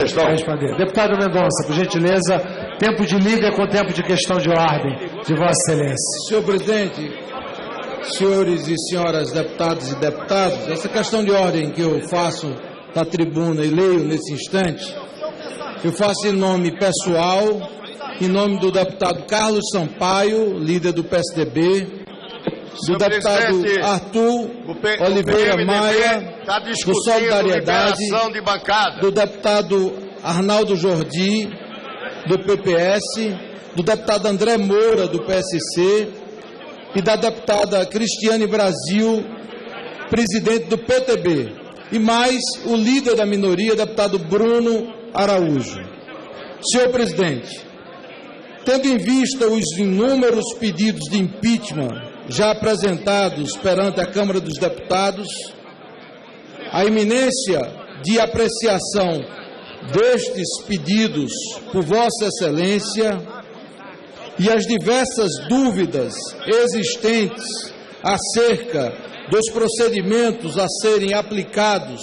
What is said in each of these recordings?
Responder. Deputado Mendonça, por gentileza, tempo de liga com tempo de questão de ordem de Vossa Excelência. Senhor presidente, senhores e senhoras deputados e deputadas, essa questão de ordem que eu faço da tribuna e leio nesse instante, eu faço em nome pessoal, em nome do deputado Carlos Sampaio, líder do PSDB, do deputado Arthur Oliveira Maia, do Solidariedade, do deputado Arnaldo Jordi, do PPS, do deputado André Moura, do PSC, e da deputada Cristiane Brasil, presidente do PTB, e mais o líder da minoria, deputado Bruno Araújo. Senhor presidente, tendo em vista os inúmeros pedidos de impeachment já apresentados perante a Câmara dos Deputados, a iminência de apreciação destes pedidos por Vossa Excelência e as diversas dúvidas existentes acerca dos procedimentos a serem aplicados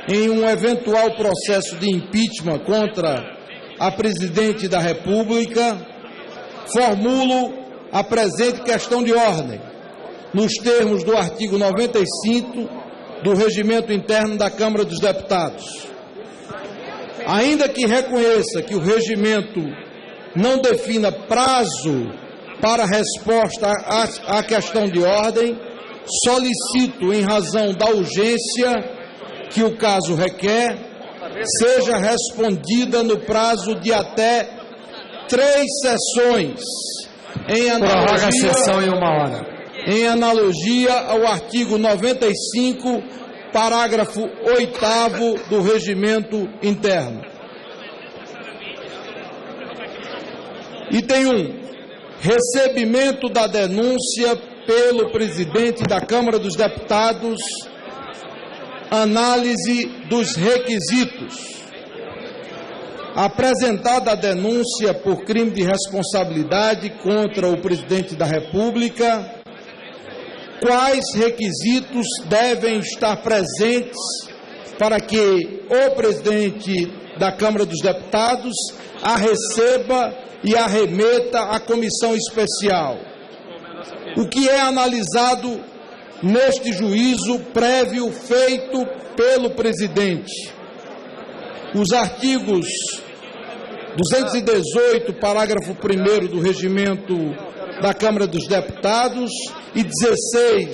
em um eventual processo de impeachment contra a Presidente da República, formulo a presente questão de ordem, nos termos do artigo 95 do Regimento Interno da Câmara dos Deputados. Ainda que reconheça que o regimento não defina prazo para resposta à questão de ordem, solicito, em razão da urgência que o caso requer, seja respondida no prazo de até 3 sessões, Prorroga a sessão em 1 hora. Em analogia ao artigo 95, parágrafo 8º do Regimento Interno. Item 1. Recebimento da denúncia pelo presidente da Câmara dos Deputados. Análise dos requisitos. Apresentada a denúncia por crime de responsabilidade contra o presidente da República, quais requisitos devem estar presentes para que o presidente da Câmara dos Deputados a receba e a remeta à comissão especial? O que é analisado neste juízo prévio feito pelo presidente? Os artigos 218, parágrafo 1º do Regimento da Câmara dos Deputados e 16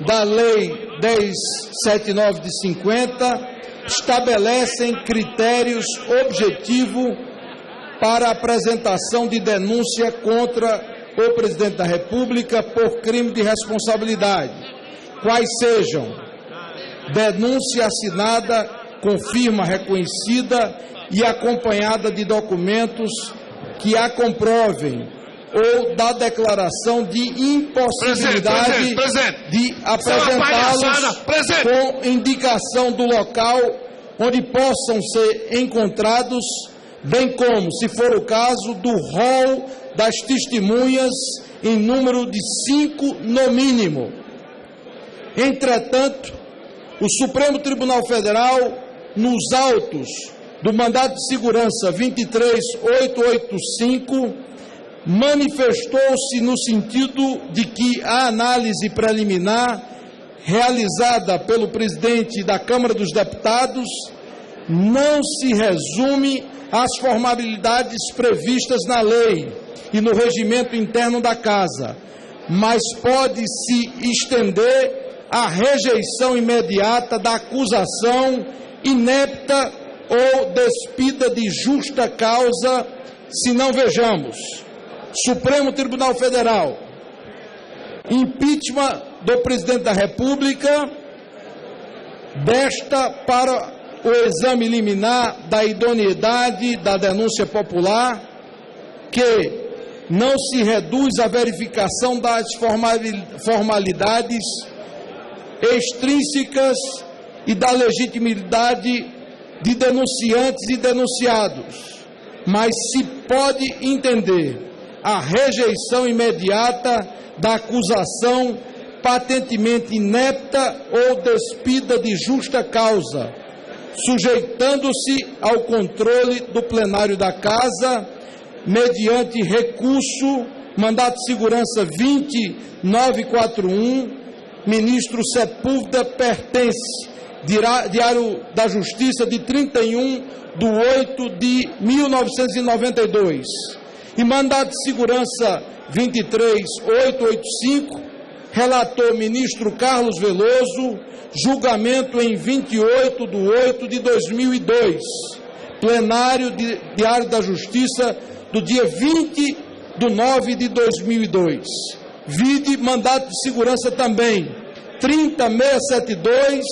da Lei 1079 de 50 estabelecem critérios objetivos para a apresentação de denúncia contra o presidente da República por crime de responsabilidade, quais sejam: denúncia assinada com firma reconhecida e acompanhada de documentos que a comprovem, ou da declaração de impossibilidade de apresentá-los com indicação do local onde possam ser encontrados, bem como, se for o caso, do rol das testemunhas em número de 5 no mínimo. Entretanto, o Supremo Tribunal Federal, nos autos do Mandado de Segurança 23885, manifestou-se no sentido de que a análise preliminar realizada pelo presidente da Câmara dos Deputados não se resume às formalidades previstas na lei e no regimento interno da Casa, mas pode se estender à rejeição imediata da acusação inepta ou despida de justa causa, se não vejamos: Supremo Tribunal Federal, impeachment do presidente da República, desta para o exame liminar da idoneidade da denúncia popular, que não se reduz à verificação das formalidades extrínsecas e da legitimidade de denunciantes e denunciados, mas se pode entender a rejeição imediata da acusação patentemente inepta ou despida de justa causa, sujeitando-se ao controle do plenário da Casa, mediante recurso, mandato de segurança 20941, ministro Sepúlveda, pertence, Diário da Justiça de 31/8/1992, e mandato de segurança 23885, relator ministro Carlos Veloso, julgamento em 28/8/2002, plenário Diário da Justiça do dia 20/9/2002. Vide mandato de segurança também 30672,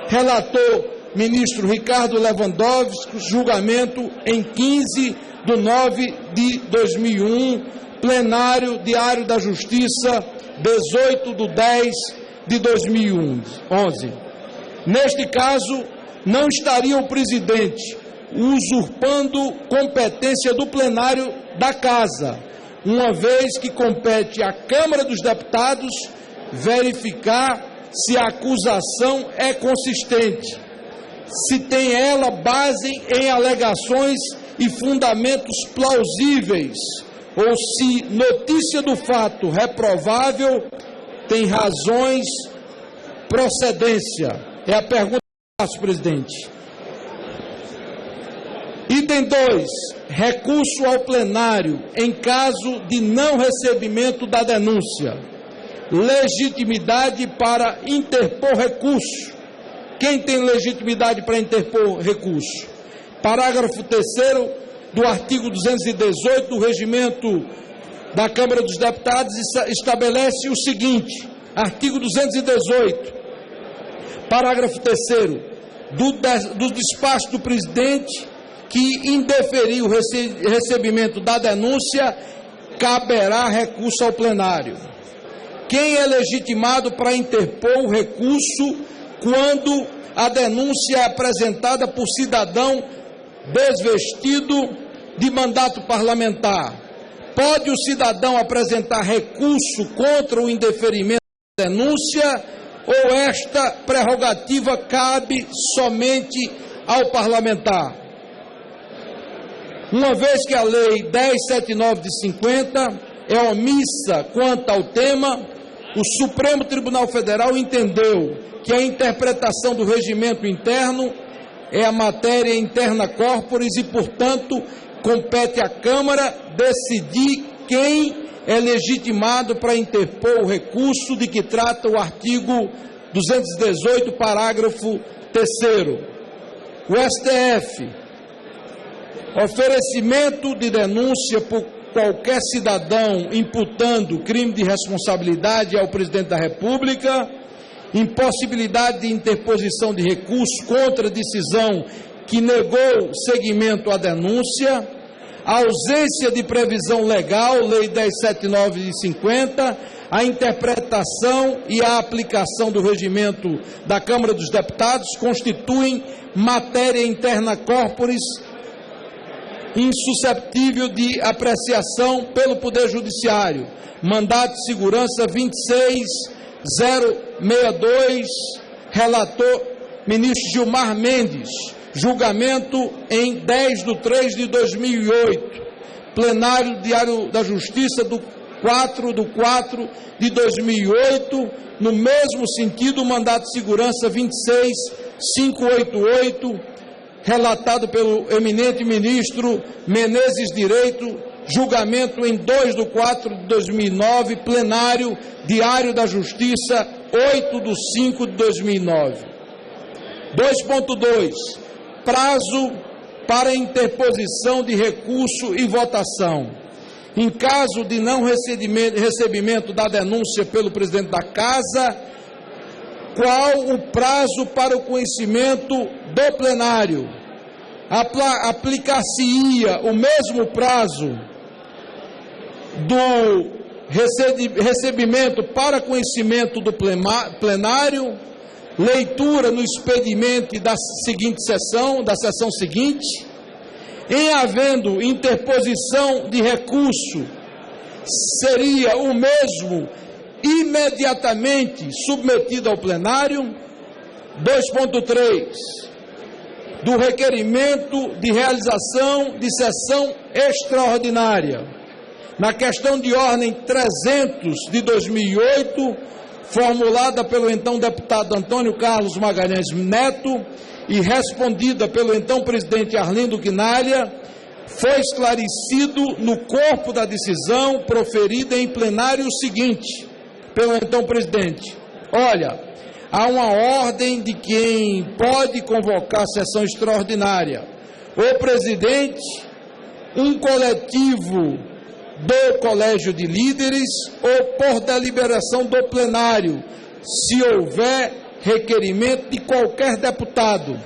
relator ministro Ricardo Lewandowski, julgamento em 15/9/2001, plenário Diário da Justiça 18/10/2011. Neste caso, não estaria o presidente usurpando competência do plenário da Casa, uma vez que compete à Câmara dos Deputados verificar se a acusação é consistente, se tem ela base em alegações e fundamentos plausíveis, ou se notícia do fato reprovável tem razões procedência. É a pergunta que eu faço, presidente. Item 2. Recurso ao plenário em caso de não recebimento da denúncia. Legitimidade para interpor recurso. Quem tem legitimidade para interpor recurso? Parágrafo 3º do artigo 218 do Regimento da Câmara dos Deputados estabelece o seguinte: artigo 218, parágrafo 3º, do despacho do presidente que indeferir o recebimento da denúncia, caberá recurso ao plenário. Quem é legitimado para interpor o recurso quando a denúncia é apresentada por cidadão desvestido de mandato parlamentar? Pode o cidadão apresentar recurso contra o indeferimento da denúncia, ou esta prerrogativa cabe somente ao parlamentar? Uma vez que a Lei 1079 de 50 é omissa quanto ao tema, o Supremo Tribunal Federal entendeu que a interpretação do regimento interno é a matéria interna corporis e, portanto, compete à Câmara decidir quem é legitimado para interpor o recurso de que trata o artigo 218, parágrafo 3º. O STF, oferecimento de denúncia por qualquer cidadão imputando crime de responsabilidade ao presidente da República, impossibilidade de interposição de recurso contra a decisão que negou seguimento à denúncia, ausência de previsão legal, Lei 1079 de 50, a interpretação e a aplicação do regimento da Câmara dos Deputados constituem matéria interna corporis insusceptível de apreciação pelo Poder Judiciário. Mandato de segurança 26062, relator ministro Gilmar Mendes, julgamento em 10/3/2008, plenário Diário da Justiça do 4/4/2008, no mesmo sentido, mandato de segurança 26588, relatado pelo eminente ministro Menezes Direito, julgamento em 2/4/2009, plenário Diário da Justiça 8/5/2009. 2.2. Prazo para interposição de recurso e votação. Em caso de não recebimento da denúncia pelo presidente da Casa, qual o prazo para o conhecimento do plenário? Aplicar-se-ia o mesmo prazo do recebimento para conhecimento do plenário, leitura no expediente da seguinte sessão, da sessão seguinte? Em havendo interposição de recurso, seria o mesmo imediatamente submetido ao plenário? 2.3. do requerimento de realização de sessão extraordinária. Na questão de ordem 300 de 2008, formulada pelo então deputado Antônio Carlos Magalhães Neto e respondida pelo então presidente Arlindo Quinalha, foi esclarecido no corpo da decisão proferida em plenário o seguinte, pelo então presidente: olha, há uma ordem de quem pode convocar sessão extraordinária. O presidente, um coletivo do Colégio de Líderes ou por deliberação do plenário, se houver requerimento de qualquer deputado.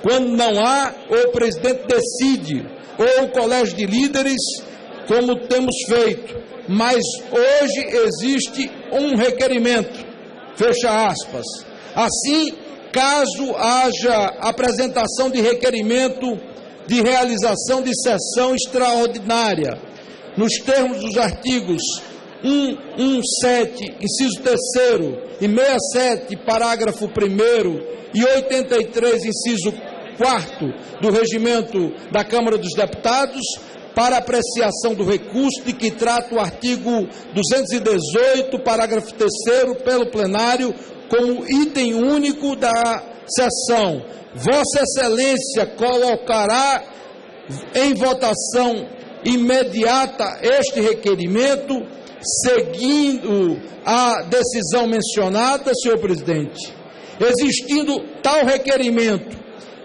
Quando não há, o presidente decide, ou o Colégio de Líderes, como temos feito. Mas hoje existe um requerimento, fecha aspas. Assim, caso haja apresentação de requerimento de realização de sessão extraordinária, nos termos dos artigos 117, inciso 3º, e 67, parágrafo 1º, e 83, inciso 4º, do Regimento da Câmara dos Deputados, para apreciação do recurso de que trata o artigo 218, parágrafo 3º, pelo plenário, como item único da sessão. Vossa Excelência colocará em votação imediata este requerimento, seguindo a decisão mencionada, senhor presidente. Existindo tal requerimento,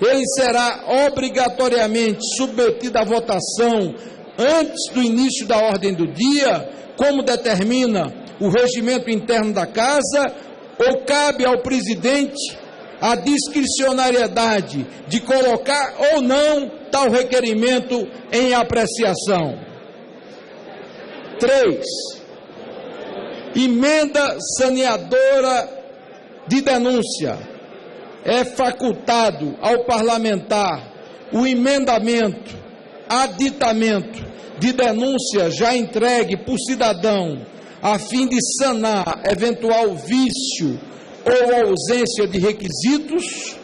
ele será obrigatoriamente submetido à votação antes do início da ordem do dia, como determina o regimento interno da Casa, ou cabe ao presidente a discricionariedade de colocar ou não tal requerimento em apreciação. 3. Emenda saneadora de denúncia. É facultado ao parlamentar o emendamento, aditamento de denúncia já entregue por cidadão, a fim de sanar eventual vício ou ausência de requisitos.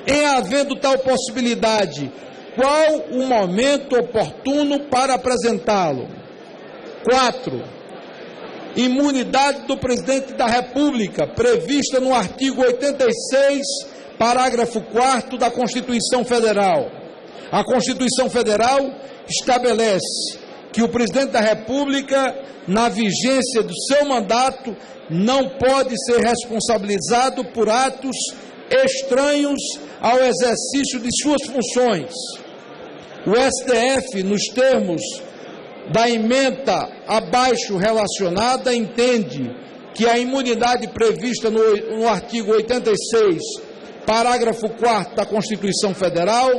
Em havendo tal possibilidade, qual o momento oportuno para apresentá-lo? 4. Imunidade do presidente da República, prevista no artigo 86, parágrafo 4º da Constituição Federal. A Constituição Federal estabelece que o presidente da República, na vigência do seu mandato, não pode ser responsabilizado por atos estranhos ao exercício de suas funções. O STF, nos termos da ementa abaixo relacionada, entende que a imunidade prevista no artigo 86, parágrafo 4º da Constituição Federal,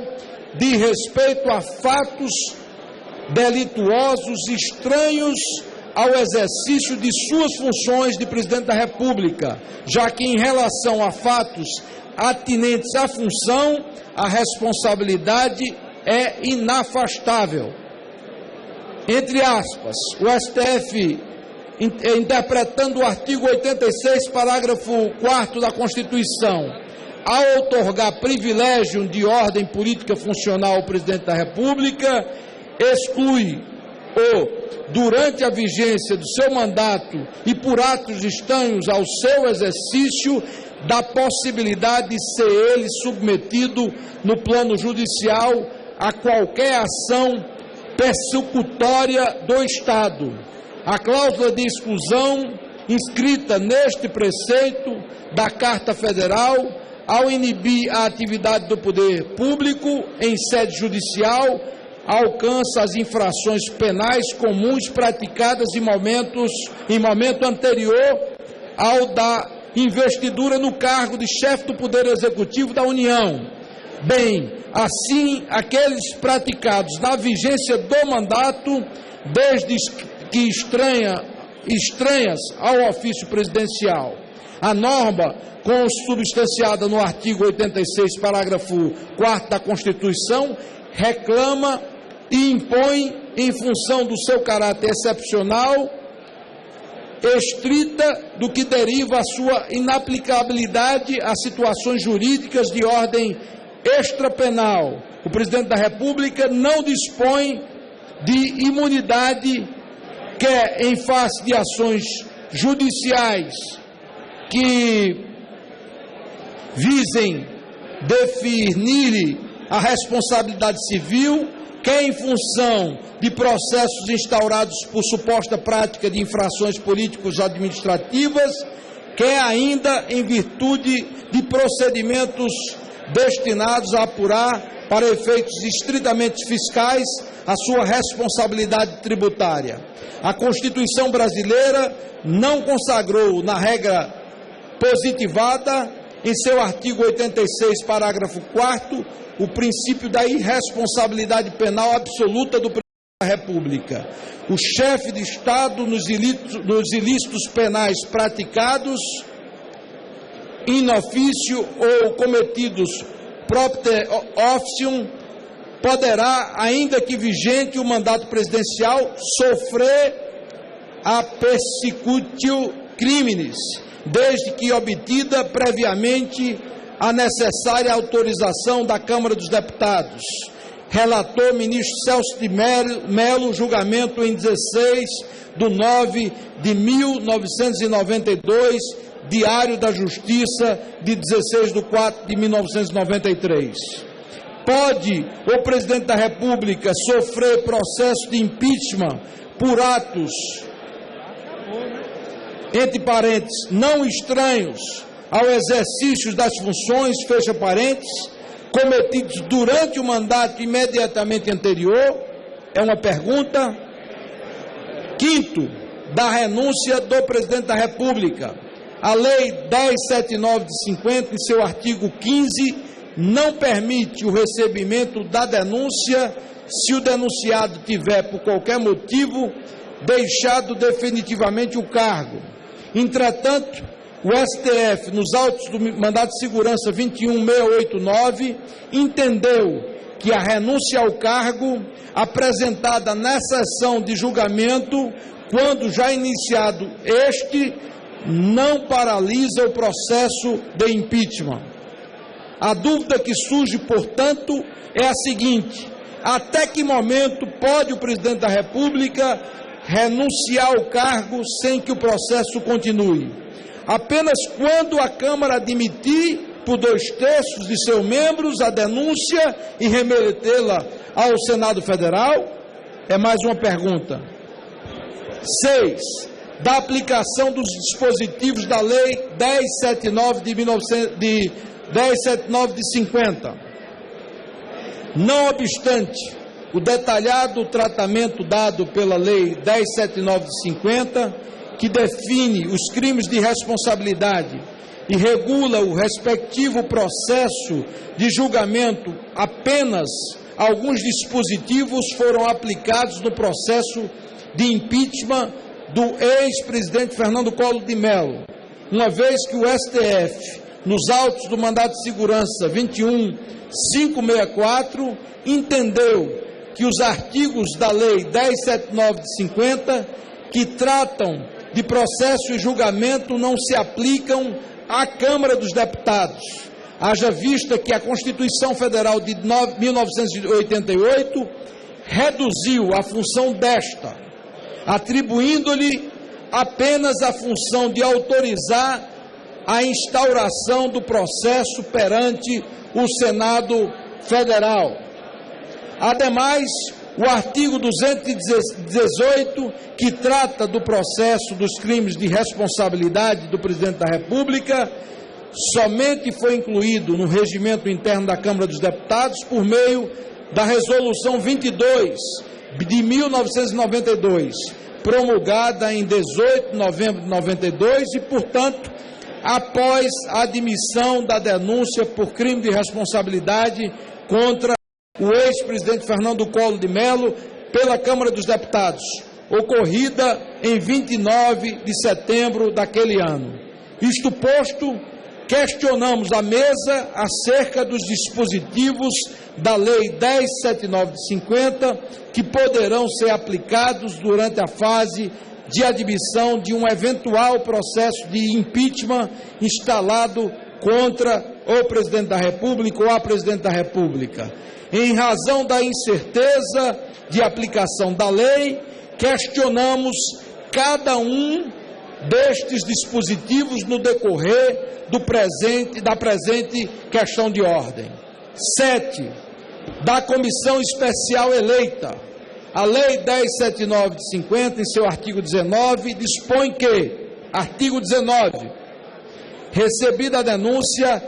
diz respeito a fatos delituosos estranhos ao exercício de suas funções de presidente da República, já que em relação a fatos atinentes à função, a responsabilidade é inafastável. Entre aspas, o STF, interpretando o artigo 86, parágrafo 4º da Constituição, ao outorgar privilégio de ordem política funcional ao presidente da República, exclui durante a vigência do seu mandato e por atos estranhos ao seu exercício, da possibilidade de ser ele submetido no plano judicial a qualquer ação persecutória do Estado. A cláusula de exclusão inscrita neste preceito da Carta Federal, ao inibir a atividade do poder público em sede judicial, alcança as infrações penais comuns praticadas em momento anterior ao da investidura no cargo de chefe do Poder Executivo da União. Bem, assim, aqueles praticados na vigência do mandato, desde que estranhas ao ofício presidencial. A norma, consubstanciada no artigo 86, parágrafo 4º da Constituição, reclama e impõe, em função do seu caráter excepcional, estrita do que deriva a sua inaplicabilidade a situações jurídicas de ordem extrapenal, o presidente da República não dispõe de imunidade, quer em face de ações judiciais que visem definir a responsabilidade civil, quer em função de processos instaurados por suposta prática de infrações políticos-administrativas, quer ainda em virtude de procedimentos destinados a apurar, para efeitos estritamente fiscais, a sua responsabilidade tributária. A Constituição brasileira não consagrou na regra positivada, em seu artigo 86, parágrafo 4º, o princípio da irresponsabilidade penal absoluta do Presidente da República. O chefe de Estado, nos ilícitos penais praticados, in officio ou cometidos propter officium, poderá, ainda que vigente o mandato presidencial, sofrer a persecutio criminis, desde que obtida previamente a necessária autorização da Câmara dos Deputados. Relator ministro Celso de Mello, julgamento em 16/9/1992, Diário da Justiça, de 16/4/1993. Pode o presidente da República sofrer processo de impeachment por atos, entre parênteses, não estranhos ao exercício das funções, fecha parênteses, cometidos durante o mandato imediatamente anterior? É uma pergunta. Quinto, da renúncia do presidente da República. A Lei 1079 de 50, em seu artigo 15, não permite o recebimento da denúncia se o denunciado tiver, por qualquer motivo, deixado definitivamente o cargo. Entretanto, o STF, nos autos do mandato de segurança 21689, entendeu que a renúncia ao cargo, apresentada na sessão de julgamento, quando já iniciado este, não paralisa o processo de impeachment. A dúvida que surge, portanto, é a seguinte: até que momento pode o presidente da República renunciar ao cargo sem que o processo continue? Apenas quando a Câmara admitir, por 2/3 de seus membros, a denúncia e remetê-la ao Senado Federal? É mais uma pergunta. 6. Da aplicação dos dispositivos da Lei 1079 de 50. Não obstante o detalhado tratamento dado pela Lei 1079 de 50, que define os crimes de responsabilidade e regula o respectivo processo de julgamento, apenas alguns dispositivos foram aplicados no processo de impeachment do ex-presidente Fernando Collor de Mello, uma vez que o STF, nos autos do mandato de segurança 21564, entendeu que os artigos da Lei 1079 de 50, que tratam de processo e julgamento, não se aplicam à Câmara dos Deputados, haja vista que a Constituição Federal de 1988 reduziu a função desta, atribuindo-lhe apenas a função de autorizar a instauração do processo perante o Senado Federal. Ademais, o artigo 218, que trata do processo dos crimes de responsabilidade do presidente da República, somente foi incluído no regimento interno da Câmara dos Deputados por meio da Resolução 22 de 1992, promulgada em 18 de novembro de 92 e, portanto, após a admissão da denúncia por crime de responsabilidade contra o ex-presidente Fernando Collor de Mello pela Câmara dos Deputados, ocorrida em 29 de setembro daquele ano. Isto posto, questionamos a mesa acerca dos dispositivos da Lei 1079 de 50 que poderão ser aplicados durante a fase de admissão de um eventual processo de impeachment instalado contra ou presidente da República ou a presidente da República. Em razão da incerteza de aplicação da lei, questionamos cada um destes dispositivos no decorrer da presente questão de ordem. 7. Da comissão especial eleita. A Lei 10.79 de 50, em seu artigo 19, dispõe que, artigo 19, recebida a denúncia,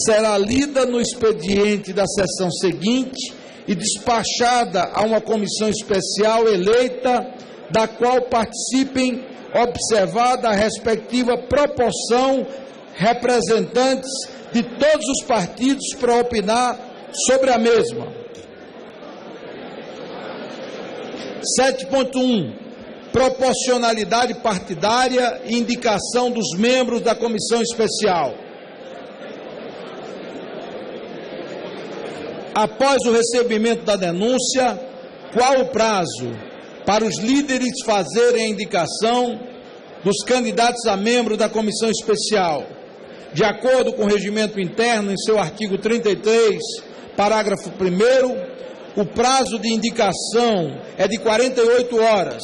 será lida no expediente da sessão seguinte e despachada a uma comissão especial eleita, da qual participem, observada a respectiva proporção, representantes de todos os partidos para opinar sobre a mesma. 7.1. Proporcionalidade partidária e indicação dos membros da comissão especial. Após o recebimento da denúncia, qual o prazo para os líderes fazerem a indicação dos candidatos a membro da comissão especial? De acordo com o regimento interno, em seu artigo 33, parágrafo 1º, o prazo de indicação é de 48 horas.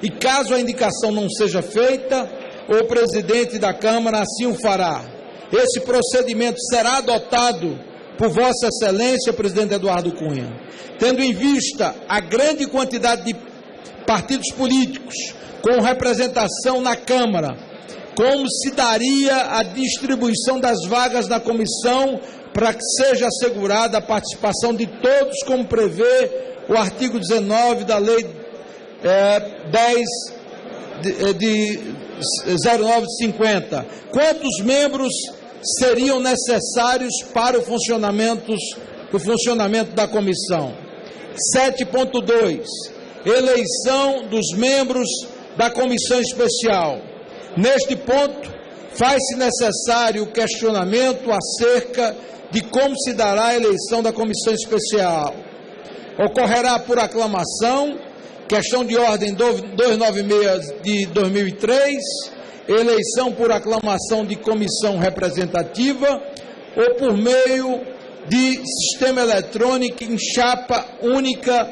E caso a indicação não seja feita, o presidente da Câmara assim o fará. Esse procedimento será adotado por Vossa Excelência, presidente Eduardo Cunha, tendo em vista a grande quantidade de partidos políticos com representação na Câmara, como se daria a distribuição das vagas na comissão para que seja assegurada a participação de todos, como prevê o artigo 19 da Lei 10.09 de 50. Quantos membros seriam necessários para o funcionamento da comissão? 7.2. Eleição dos membros da comissão especial. Neste ponto, faz-se necessário o questionamento acerca de como se dará a eleição da comissão especial. Ocorrerá por aclamação, questão de ordem 296 de 2003, eleição por aclamação de comissão representativa ou por meio de sistema eletrônico em chapa única,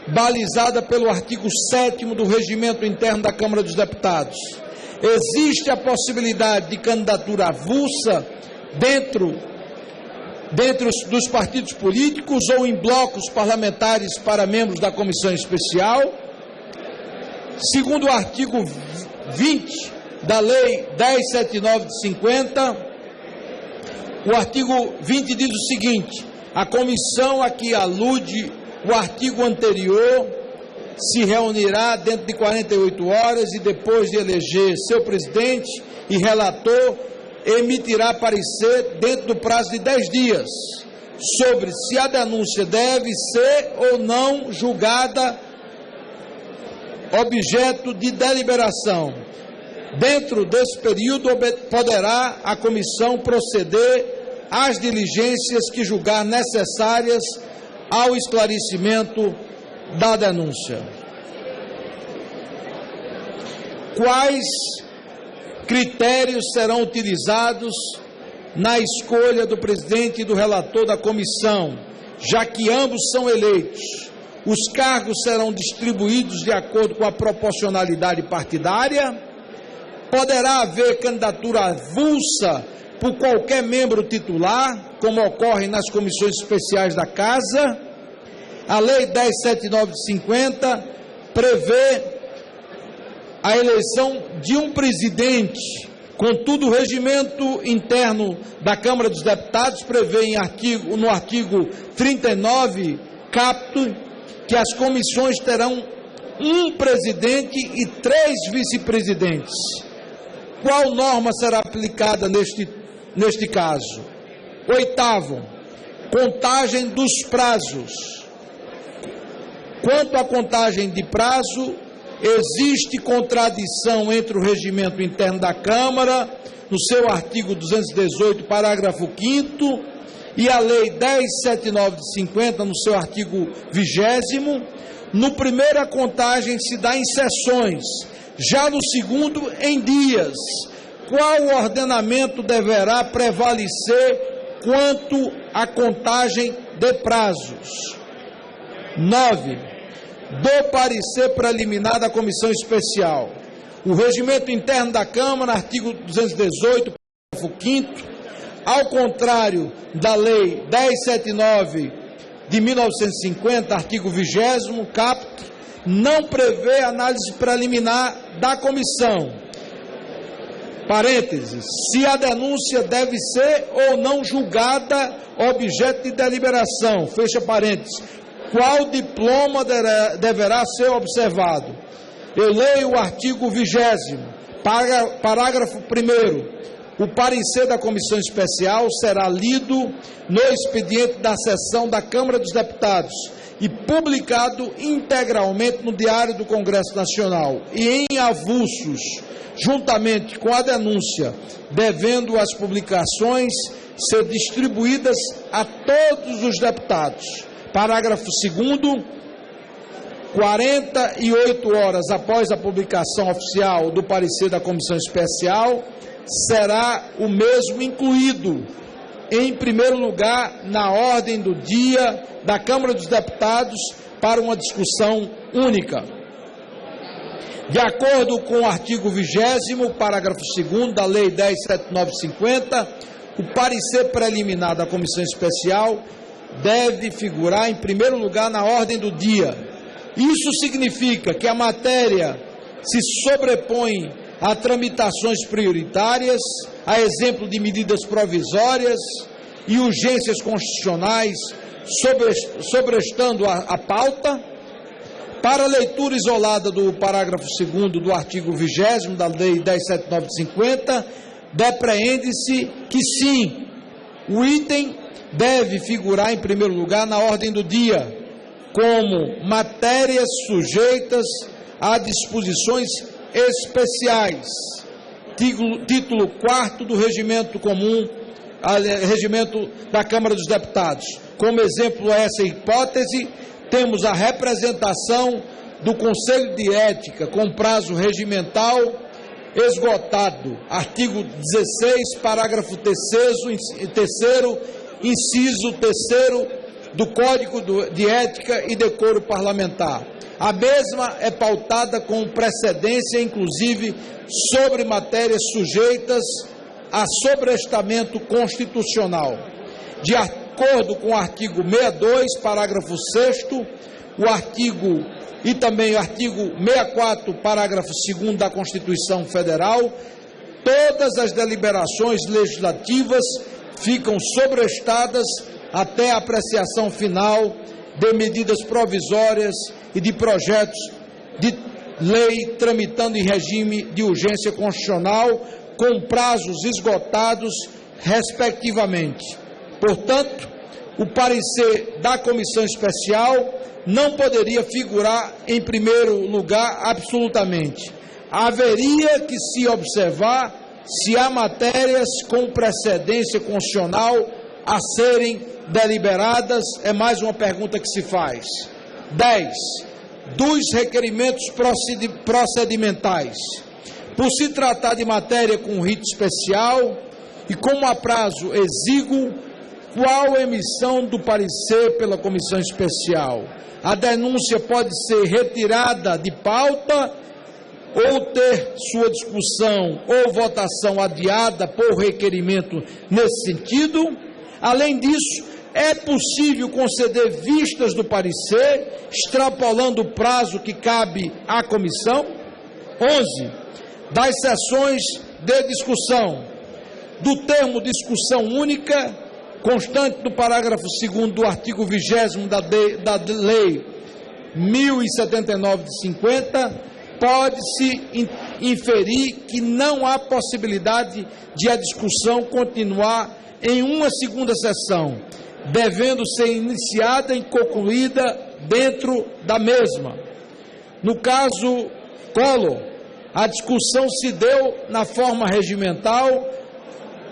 balizada pelo artigo 7º do Regimento Interno da Câmara dos Deputados. Existe a possibilidade de candidatura avulsa dentro dos partidos políticos ou em blocos parlamentares para membros da comissão especial. Segundo o artigo 20 da Lei 10.79 de 50, o artigo 20 diz o seguinte: a comissão a que alude o artigo anterior se reunirá dentro de 48 horas e, depois de eleger seu presidente e relator, emitirá parecer dentro do prazo de 10 dias sobre se a denúncia deve ser ou não julgada objeto de deliberação. Dentro desse período, poderá a comissão proceder às diligências que julgar necessárias ao esclarecimento da denúncia. Quais critérios serão utilizados na escolha do presidente e do relator da comissão, já que ambos são eleitos? Os cargos serão distribuídos de acordo com a proporcionalidade partidária? Poderá haver candidatura avulsa por qualquer membro titular, como ocorre nas comissões especiais da Casa? A Lei 10.79 de 50 prevê a eleição de um presidente. Contudo, o regimento interno da Câmara dos Deputados prevê no artigo 39, caput, que as comissões terão um presidente e 3 vice-presidentes. Qual norma será aplicada neste caso? 8º, contagem dos prazos. Quanto à contagem de prazo, existe contradição entre o regimento interno da Câmara, no seu artigo 218, parágrafo 5º, e a Lei 10.79 de 50, no seu artigo 20º. No primeiro, a contagem se dá em sessões, já no segundo, em dias. Qual ordenamento deverá prevalecer quanto à contagem de prazos. 9. Do parecer preliminar da comissão especial. O regimento interno da Câmara, artigo 218, parágrafo 5º, ao contrário da Lei 1079 de 1950, artigo 20º, caput, não prevê análise preliminar da comissão. Parênteses, se a denúncia deve ser ou não julgada objeto de deliberação, fecha parênteses, qual diploma deverá ser observado? Eu leio o artigo 20º, parágrafo 1º. O parecer da comissão especial será lido no expediente da sessão da Câmara dos Deputados e publicado integralmente no Diário do Congresso Nacional e em avulsos, juntamente com a denúncia, devendo as publicações ser distribuídas a todos os deputados. Parágrafo 2º, 48 horas após a publicação oficial do parecer da comissão especial, será o mesmo incluído, em primeiro lugar, na ordem do dia da Câmara dos Deputados para uma discussão única. De acordo com o artigo 20º, parágrafo 2º da Lei 10.7950, o parecer preliminar da comissão especial deve figurar em primeiro lugar na ordem do dia. Isso significa que a matéria se sobrepõe a tramitações prioritárias, a exemplo de medidas provisórias e urgências constitucionais, sobrestando a pauta. Para a leitura isolada do parágrafo 2º do artigo 20º da Lei 10.7950, depreende-se que sim, o item deve figurar em primeiro lugar na ordem do dia, como matérias sujeitas a disposições especiais, título 4º do Regimento Comum, Regimento da Câmara dos Deputados. Como exemplo a essa hipótese, temos a representação do Conselho de Ética com prazo regimental esgotado, artigo 16, parágrafo 3º, inciso 3º do Código de Ética e Decoro Parlamentar. A mesma é pautada com precedência, inclusive, sobre matérias sujeitas a sobrestamento constitucional. De acordo com o artigo 62, parágrafo 6º, o artigo 64, parágrafo 2º da Constituição Federal, todas as deliberações legislativas ficam sobrestadas até a apreciação final de medidas provisórias e de projetos de lei tramitando em regime de urgência constitucional com prazos esgotados, respectivamente. Portanto, o parecer da comissão especial não poderia figurar em primeiro lugar absolutamente. Haveria que se observar se há matérias com precedência constitucional a serem deliberadas, é mais uma pergunta que se faz. 10. Dos requerimentos procedimentais. Por se tratar de matéria com rito especial e como a prazo exíguo, qual a emissão do parecer pela comissão especial? A denúncia pode ser retirada de pauta ou ter sua discussão ou votação adiada por requerimento nesse sentido. Além disso, é possível conceder vistas do parecer, extrapolando o prazo que cabe à comissão. 11. Das sessões de discussão. Do termo discussão única, constante do parágrafo 2º do artigo 20º da Lei 1079 de 50, pode-se inferir que não há possibilidade de a discussão continuar em uma segunda sessão, devendo ser iniciada e concluída dentro da mesma. No caso Collor, a discussão se deu na forma regimental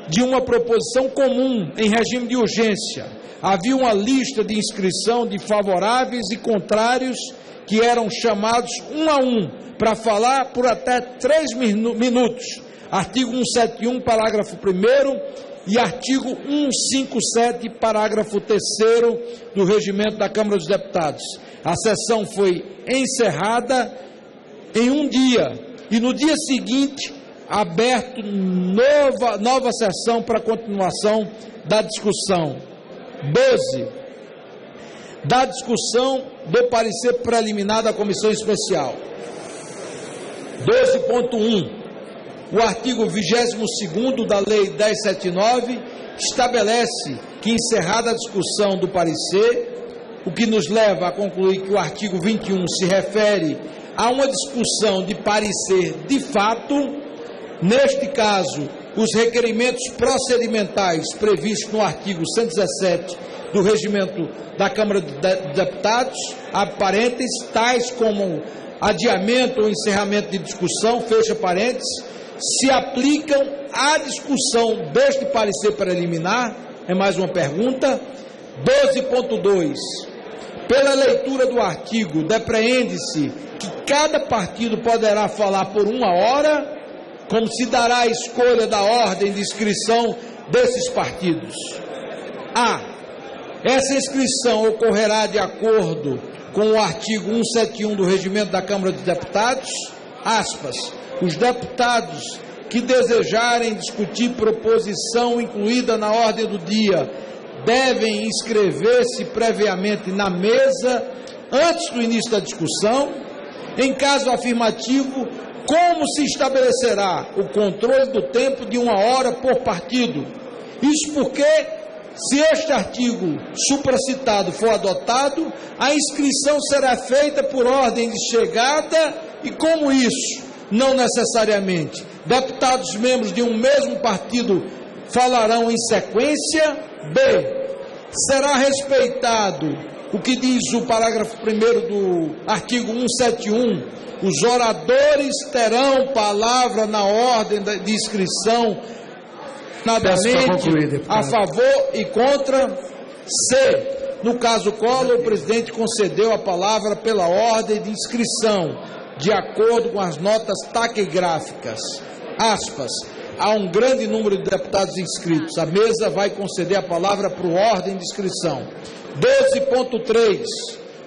de uma proposição comum em regime de urgência. Havia uma lista de inscrição de favoráveis e contrários que eram chamados um a um para falar por até 3 minutos. Artigo 171, parágrafo 1º, e artigo 157, parágrafo 3º do Regimento da Câmara dos Deputados. A sessão foi encerrada em um dia e no dia seguinte aberto nova sessão para continuação da discussão. 12. Da discussão do parecer preliminar da Comissão Especial. 12.1. O artigo 22º da Lei 1079 estabelece que, encerrada a discussão do parecer, o que nos leva a concluir que o artigo 21 se refere a uma discussão de parecer de fato. Neste caso, os requerimentos procedimentais previstos no artigo 117 do Regimento da Câmara dos Deputados, abre parênteses, tais como adiamento ou encerramento de discussão, fecha parênteses, se aplicam à discussão deste parecer preliminar. É mais uma pergunta. 12.2. Pela leitura do artigo, depreende-se que cada partido poderá falar por 1 hora, como se dará a escolha da ordem de inscrição desses partidos. A. Essa inscrição ocorrerá de acordo com o artigo 171 do Regimento da Câmara dos Deputados, aspas, os deputados que desejarem discutir proposição incluída na ordem do dia devem inscrever-se previamente na mesa antes do início da discussão. Em caso afirmativo, como se estabelecerá o controle do tempo de 1 hora por partido? Isso porque, se este artigo supracitado for adotado, a inscrição será feita por ordem de chegada e, como isso, não necessariamente deputados membros de um mesmo partido falarão em sequência. B. Será respeitado o que diz o parágrafo 1º do artigo 171. Os oradores terão palavra na ordem de inscrição, nadamente a favor e contra. C. No caso Collor, o presidente concedeu a palavra pela ordem de inscrição, de acordo com as notas taquigráficas. Aspas. Há um grande número de deputados inscritos. A mesa vai conceder a palavra por ordem de inscrição. 12.3.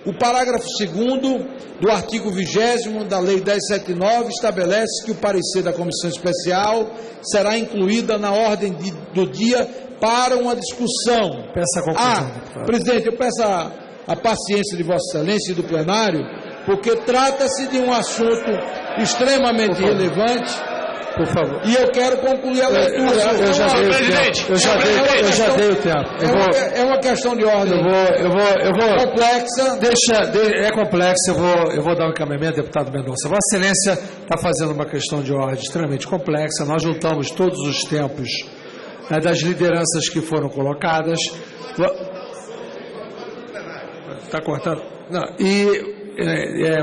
O parágrafo 2º do artigo 20º da Lei 1079 estabelece que o parecer da Comissão Especial será incluída na ordem do dia para uma discussão. Peça a conclusão, presidente, eu peço a paciência de Vossa Excelência e do plenário, porque trata-se de um assunto extremamente relevante. Por favor. E eu quero concluir a leitura. Eu já dei o tempo. É uma questão de ordem. Eu vou complexa. É complexo. Eu vou dar um encaminhamento, deputado Mendonça. Vossa Excelência está fazendo uma questão de ordem extremamente complexa. Nós juntamos todos os tempos das lideranças que foram colocadas. Está cortando? Não.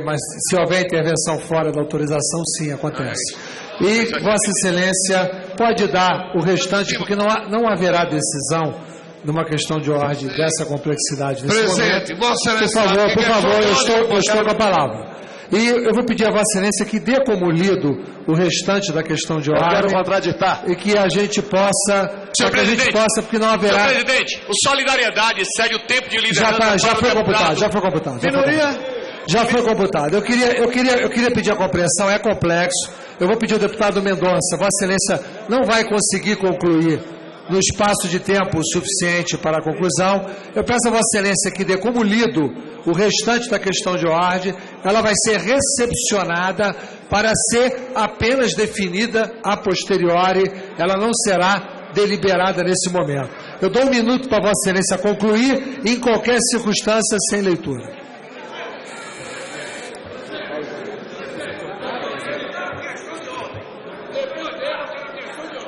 Mas se houver intervenção fora da autorização, sim, acontece. E Vossa Excelência pode dar o restante, porque não haverá decisão numa questão de ordem dessa complexidade. Presidente, Vossa Excelência. Por favor, eu estou com a palavra. E eu vou pedir a Vossa Excelência que dê como lido o restante da questão de ordem. Eu quero contraditar. E que a gente possa... Senhor presidente, porque não haverá... Senhor presidente, o Solidariedade cede o tempo de liderança... Já foi computado. Minoria... Já foi computado. Eu queria pedir a compreensão, é complexo. Eu vou pedir ao deputado Mendonça, Vossa Excelência não vai conseguir concluir no espaço de tempo suficiente para a conclusão. Eu peço a Vossa Excelência que dê como lido o restante da questão de ordem. Ela vai ser recepcionada para ser apenas definida a posteriori. Ela não será deliberada nesse momento. Eu dou 1 minuto para Vossa Excelência concluir, em qualquer circunstância, sem leitura.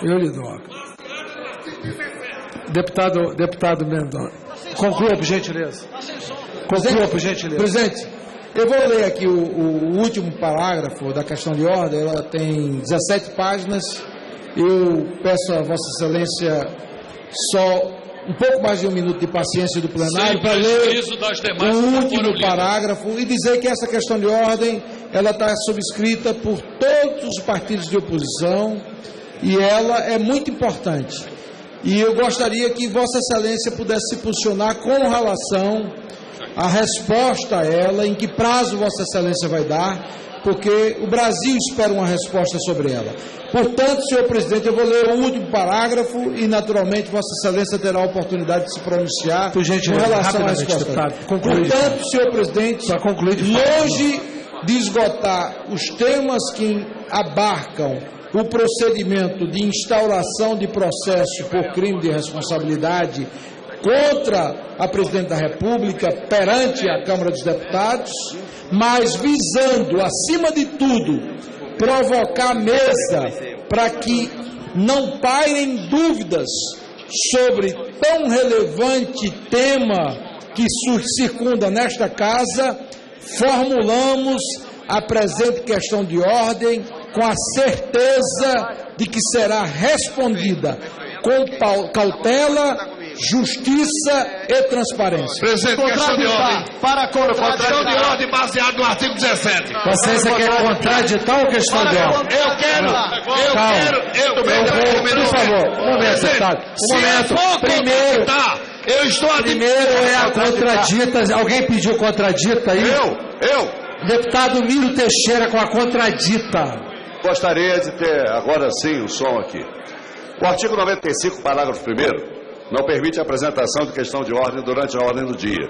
Eu lhe dou. Deputado Mendonça. Conclua, por gentileza. Presidente, eu vou ler aqui o último parágrafo da questão de ordem. Ela tem 17 páginas. Eu peço a Vossa Excelência só um pouco mais de 1 minuto de paciência do plenário para ler o último parágrafo e dizer que essa questão de ordem ela está subscrita por todos os partidos de oposição. E ela é muito importante. E eu gostaria que Vossa Excelência pudesse se posicionar com relação à resposta a ela, em que prazo Vossa Excelência vai dar, porque o Brasil espera uma resposta sobre ela. Portanto, senhor presidente, eu vou ler o último parágrafo e, naturalmente, Vossa Excelência terá a oportunidade de se pronunciar com relação à resposta. Portanto, senhor presidente, longe de esgotar os temas que abarcam o procedimento de instauração de processo por crime de responsabilidade contra a Presidente da República perante a Câmara dos Deputados, mas visando, acima de tudo, provocar a mesa para que não pairem dúvidas sobre tão relevante tema que circunda nesta casa, formulamos a presente questão de ordem com a certeza de que será respondida com cautela, justiça e transparência. Presidente, questão de ordem. Questão de ordem baseada no artigo 17. Você quer contraditar ou questão de ordem? Eu quero. Por favor, um momento, deputado. Um momento. Primeiro é a contradita. Alguém pediu contradita aí? Eu. Deputado Miro Teixeira com a contradita. Gostaria de ter agora sim o som aqui. O artigo 95, parágrafo 1º, não permite a apresentação de questão de ordem durante a ordem do dia.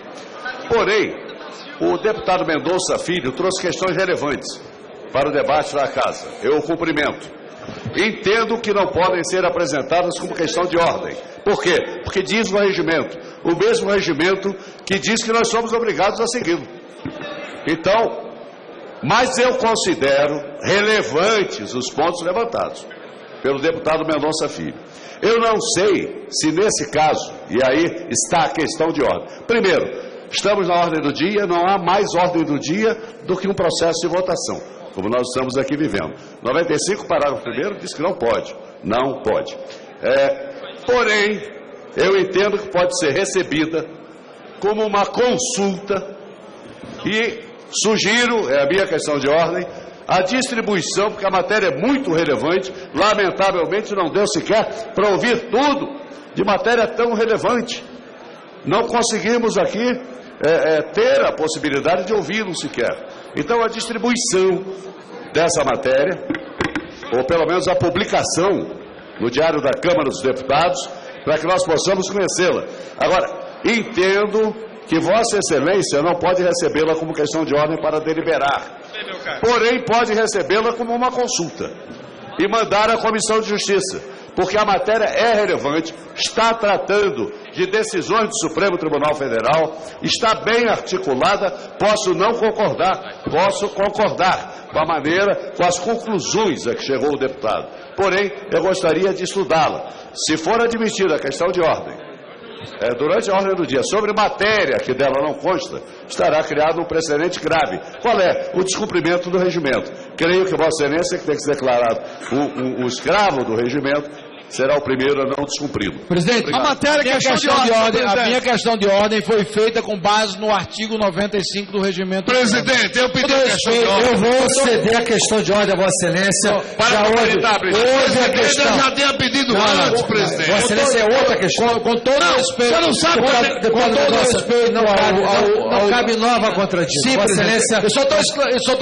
Porém, o deputado Mendonça Filho trouxe questões relevantes para o debate da Casa. Eu o cumprimento. Entendo que não podem ser apresentadas como questão de ordem. Por quê? Porque diz o regimento, o mesmo regimento que diz que nós somos obrigados a segui-lo. Então, mas eu considero relevantes os pontos levantados pelo deputado Mendonça Filho. Eu não sei se nesse caso, e aí está a questão de ordem. Primeiro, estamos na ordem do dia, não há mais ordem do dia do que um processo de votação, como nós estamos aqui vivendo. 95, parágrafo 1º, diz que não pode. Não pode. Porém, eu entendo que pode ser recebida como uma consulta e sugiro, é a minha questão de ordem, a distribuição, porque a matéria é muito relevante, lamentavelmente não deu sequer para ouvir tudo de matéria tão relevante. Não conseguimos aqui ter a possibilidade de ouvi-lo sequer. Então a distribuição dessa matéria, ou pelo menos a publicação no Diário da Câmara dos Deputados, para que nós possamos conhecê-la. Agora, entendo que Vossa Excelência não pode recebê-la como questão de ordem para deliberar. Porém, pode recebê-la como uma consulta e mandar à Comissão de Justiça, porque a matéria é relevante, está tratando de decisões do Supremo Tribunal Federal, está bem articulada, posso concordar com a maneira, com as conclusões a que chegou o deputado. Porém, eu gostaria de estudá-la. Se for admitida a questão de ordem, durante a ordem do dia, sobre matéria que dela não consta, estará criado um precedente grave. Qual é? O descumprimento do regimento. Creio que Vossa Excelência, que tem que ser declarado o escravo do regimento, será o primeiro a não descumpri-lo. Presidente, obrigado. a matéria que a minha questão de ordem foi feita com base no artigo 95 do regimento. Presidente, eu pedi a questão de ordem. Eu vou ceder a questão de ordem a Vossa Excelência. Hoje a questão. Eu já tinha pedido antes, presidente. Vossa Excelência é outra questão. Com todo respeito. Você não sabe com todo respeito. Não cabe nova contradição. Sim, Vossa Excelência. Eu só estou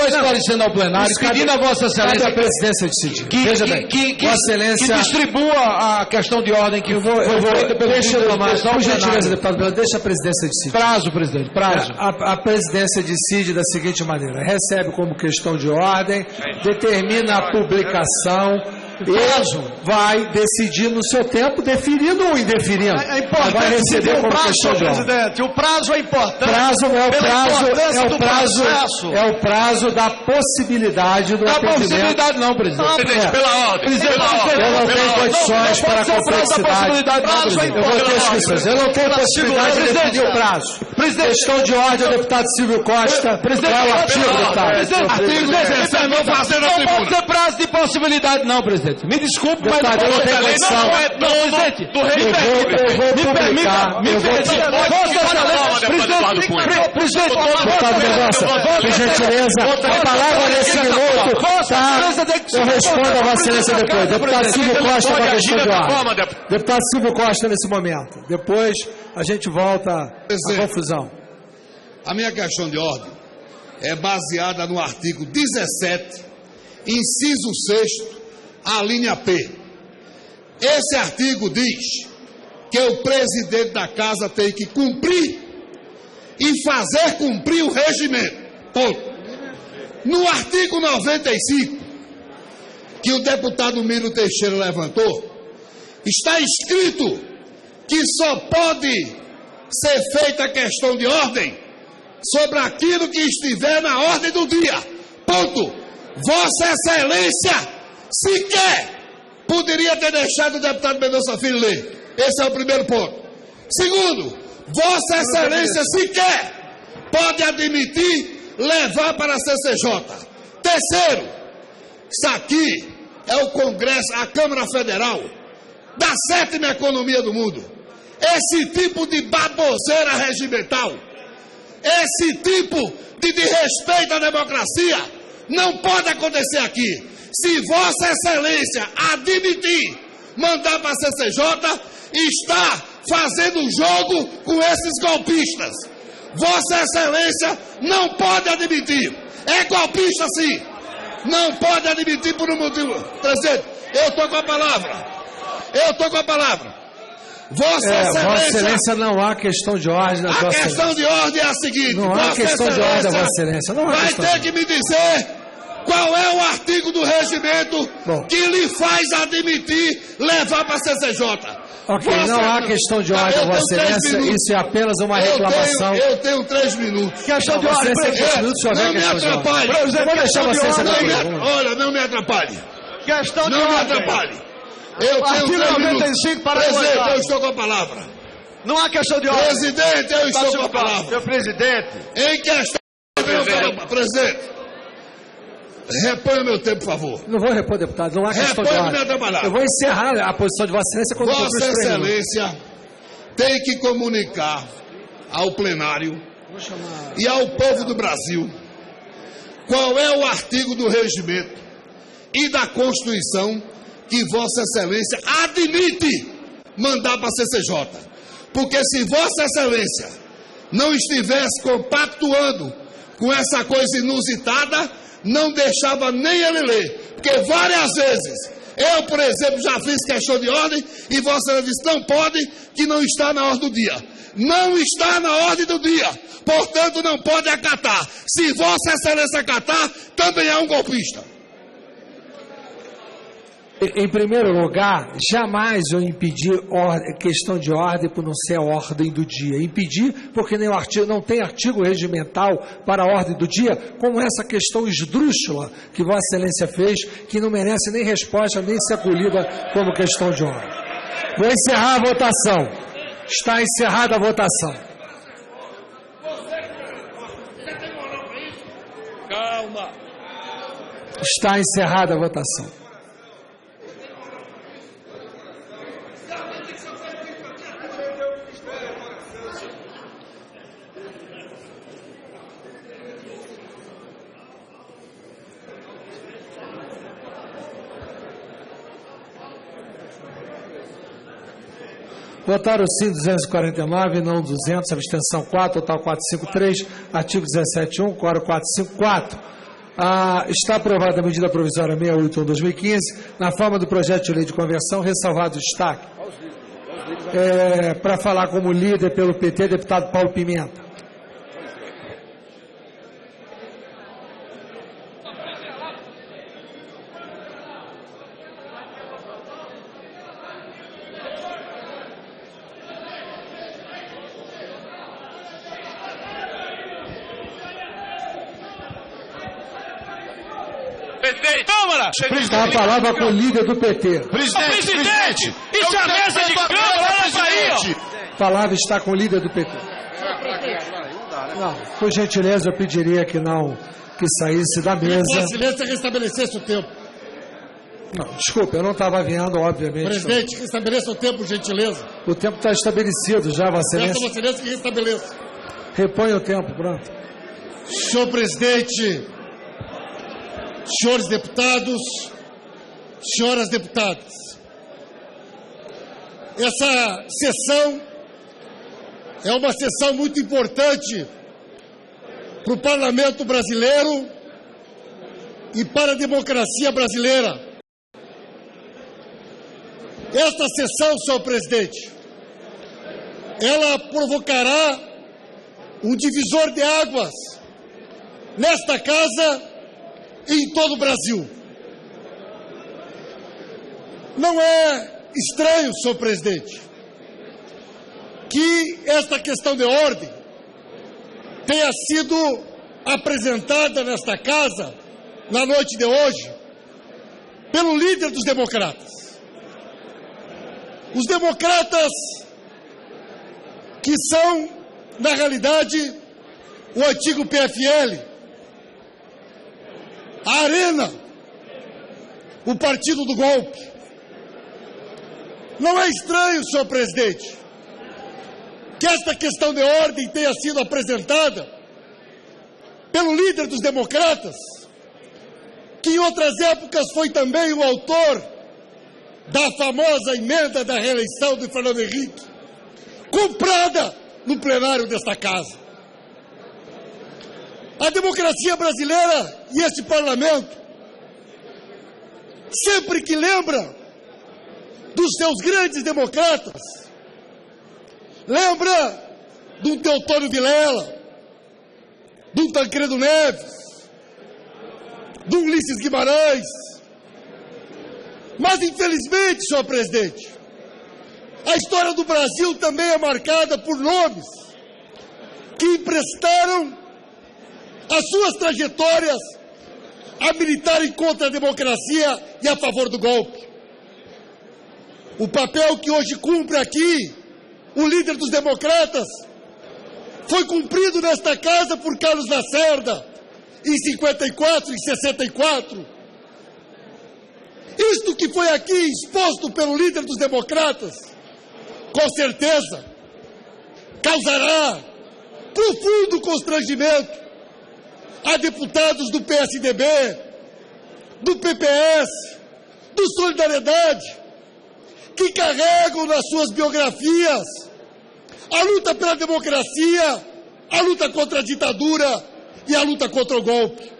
esclarecendo ao plenário, pedindo a Vossa Excelência a presidência decidir. Veja bem, Vossa Excelência. Que distribua a questão de ordem que foi feita pelo por gentileza, deputado, deixa a presidência decidir. Prazo, presidente, prazo. A presidência decide da seguinte maneira: recebe como questão de ordem, determina a publicação e vai decidir no seu tempo, definido ou indefinido. É importante vai receber como prazo, questão de ordem. presidente. O prazo é importante. É o prazo da possibilidade do atendimento. Possibilidade não, presidente. Presidente, pela ordem. Eu não tenho condições para a complexidade. Eu vou ter inscrições. Eu não tenho possibilidade de definir o prazo. Questão de ordem ao deputado Silvio Costa. Qual é o artigo, deputado? Artigo 17, não fazer na Não tribuna. pode ser prazo de possibilidade, não, presidente. Me desculpe, mas Deputado, eu não tenho condição. presidente. Eu vou publicar. Deputado Mendonça, por gentileza, a palavra nesse minuto, tá? Eu respondo a Vossa Excelência depois. Deputado Silvio Costa com a questão de ordem. Deputado Silvio Costa nesse momento. Depois a gente volta à confusão. A minha questão de ordem é baseada no artigo 17, inciso 6º, a linha P. Esse artigo diz que o presidente da casa tem que cumprir e fazer cumprir o regimento. Ponto. No artigo 95, que o deputado Miro Teixeira levantou, está escrito que só pode ser feita a questão de ordem sobre aquilo que estiver na ordem do dia. Ponto. Vossa Excelência sequer poderia ter deixado o deputado Mendonça Filho ler. Esse é o primeiro ponto. Segundo, Vossa Excelência sequer pode admitir levar para a CCJ. Terceiro, isso aqui é o Congresso, a Câmara Federal da 7ª economia do mundo. Esse tipo de baboseira regimental, esse tipo de desrespeito à democracia não pode acontecer aqui. Se Vossa Excelência admitir mandar para a CCJ, está fazendo jogo com esses golpistas. Vossa Excelência não pode admitir. É golpista sim. Não pode admitir por um motivo. Presidente, eu estou com a palavra. Vossa Excelência, não há questão de ordem da Vossa Excelência. A questão de ordem é a seguinte. Não há questão de ordem da Vossa Excelência. Não há vai questão ter que me dizer qual é o artigo do regimento que lhe faz admitir levar para a CCJ. Ok, não há questão de ordem da Vossa Excelência. Isso é apenas uma reclamação. Eu tenho 3 minutos. Questão de ordem, presidente. Não me atrapalhe. Vou deixar você saber. Olha, não me atrapalhe. Questão de Não me ordem. atrapalhe. Eu tenho 3 minutos. para Presidente, votar. eu estou com a palavra. Não há questão de ordem. Presidente, eu estou com a palavra. Senhor presidente. Em questão de presidente, reponha meu tempo, por favor. Não vou repor, deputado. Não há questão de Reponha minha ordem. trabalhada. Eu vou encerrar a posição de Vossa Excelência quando for Vossa Excelência tem que comunicar ao plenário e ao povo do Brasil qual é o artigo do regimento e da Constituição que Vossa Excelência admite mandar para a CCJ. Porque se Vossa Excelência não estivesse compactuando com essa coisa inusitada, não deixava nem ele ler. Porque várias vezes, eu, por exemplo, já fiz questão de ordem e Vossa Excelência disse, não pode, que não está na ordem do dia. Não está na ordem do dia. Portanto, não pode acatar. Se Vossa Excelência acatar, também é um golpista. Em primeiro lugar, jamais eu impedi questão de ordem por não ser a ordem do dia. Impedi porque nem o artigo, não tem artigo regimental para a ordem do dia, como essa questão esdrúxula que Vossa Excelência fez, que não merece nem resposta, nem ser acolhida como questão de ordem. Vou encerrar a votação. Está encerrada a votação. Calma. Está encerrada a votação. Votaram sim 249, não 200, abstenção 4, total 453, artigo 17.1, quórum 454. Está aprovada a medida provisória 681/2015, na forma do projeto de lei de conversão, ressalvado o destaque. Para falar como líder pelo PT, deputado Paulo Pimenta. Câmara! Está a palavra com o líder do PT. Presidente! Isso é a mesa de Câmara, olha pra aí, ó! A palavra está com o líder do PT. Não, por gentileza, eu pediria que saísse da mesa. Por silêncio, restabelecesse o tempo. Não, desculpa, eu não estava vendo, obviamente. Presidente, restabeleça o tempo, por gentileza. O tempo está estabelecido já, Vossa Peço a Excelência. Vossa Excelência que restabeleça. Repõe o tempo, pronto. Senhor presidente, senhores deputados, senhoras deputadas, essa sessão é uma sessão muito importante para o parlamento brasileiro e para a democracia brasileira. Esta sessão, senhor presidente, ela provocará um divisor de águas nesta casa e em todo o Brasil. Não é estranho, senhor presidente, que esta questão de ordem tenha sido apresentada nesta casa, na noite de hoje, pelo líder dos democratas. Os democratas, que são, na realidade, o antigo PFL, a Arena, o partido do golpe. Não é estranho, senhor presidente, que esta questão de ordem tenha sido apresentada pelo líder dos democratas, que em outras épocas foi também o autor da famosa emenda da reeleição de Fernando Henrique, comprada no plenário desta casa. A democracia brasileira e este parlamento, sempre que lembra dos seus grandes democratas, lembra de um Teotônio Vilela, de um Tancredo Neves, de um Ulisses Guimarães. Mas, infelizmente, senhor presidente, a história do Brasil também é marcada por nomes que emprestaram as suas trajetórias a militarem contra a democracia e a favor do golpe. O papel que hoje cumpre aqui o líder dos democratas foi cumprido nesta casa por Carlos Lacerda em 54 e 64. Isto que foi aqui exposto pelo líder dos democratas, com certeza, causará profundo constrangimento a deputados do PSDB, do PPS, do Solidariedade, que carregam nas suas biografias a luta pela democracia, a luta contra a ditadura e a luta contra o golpe.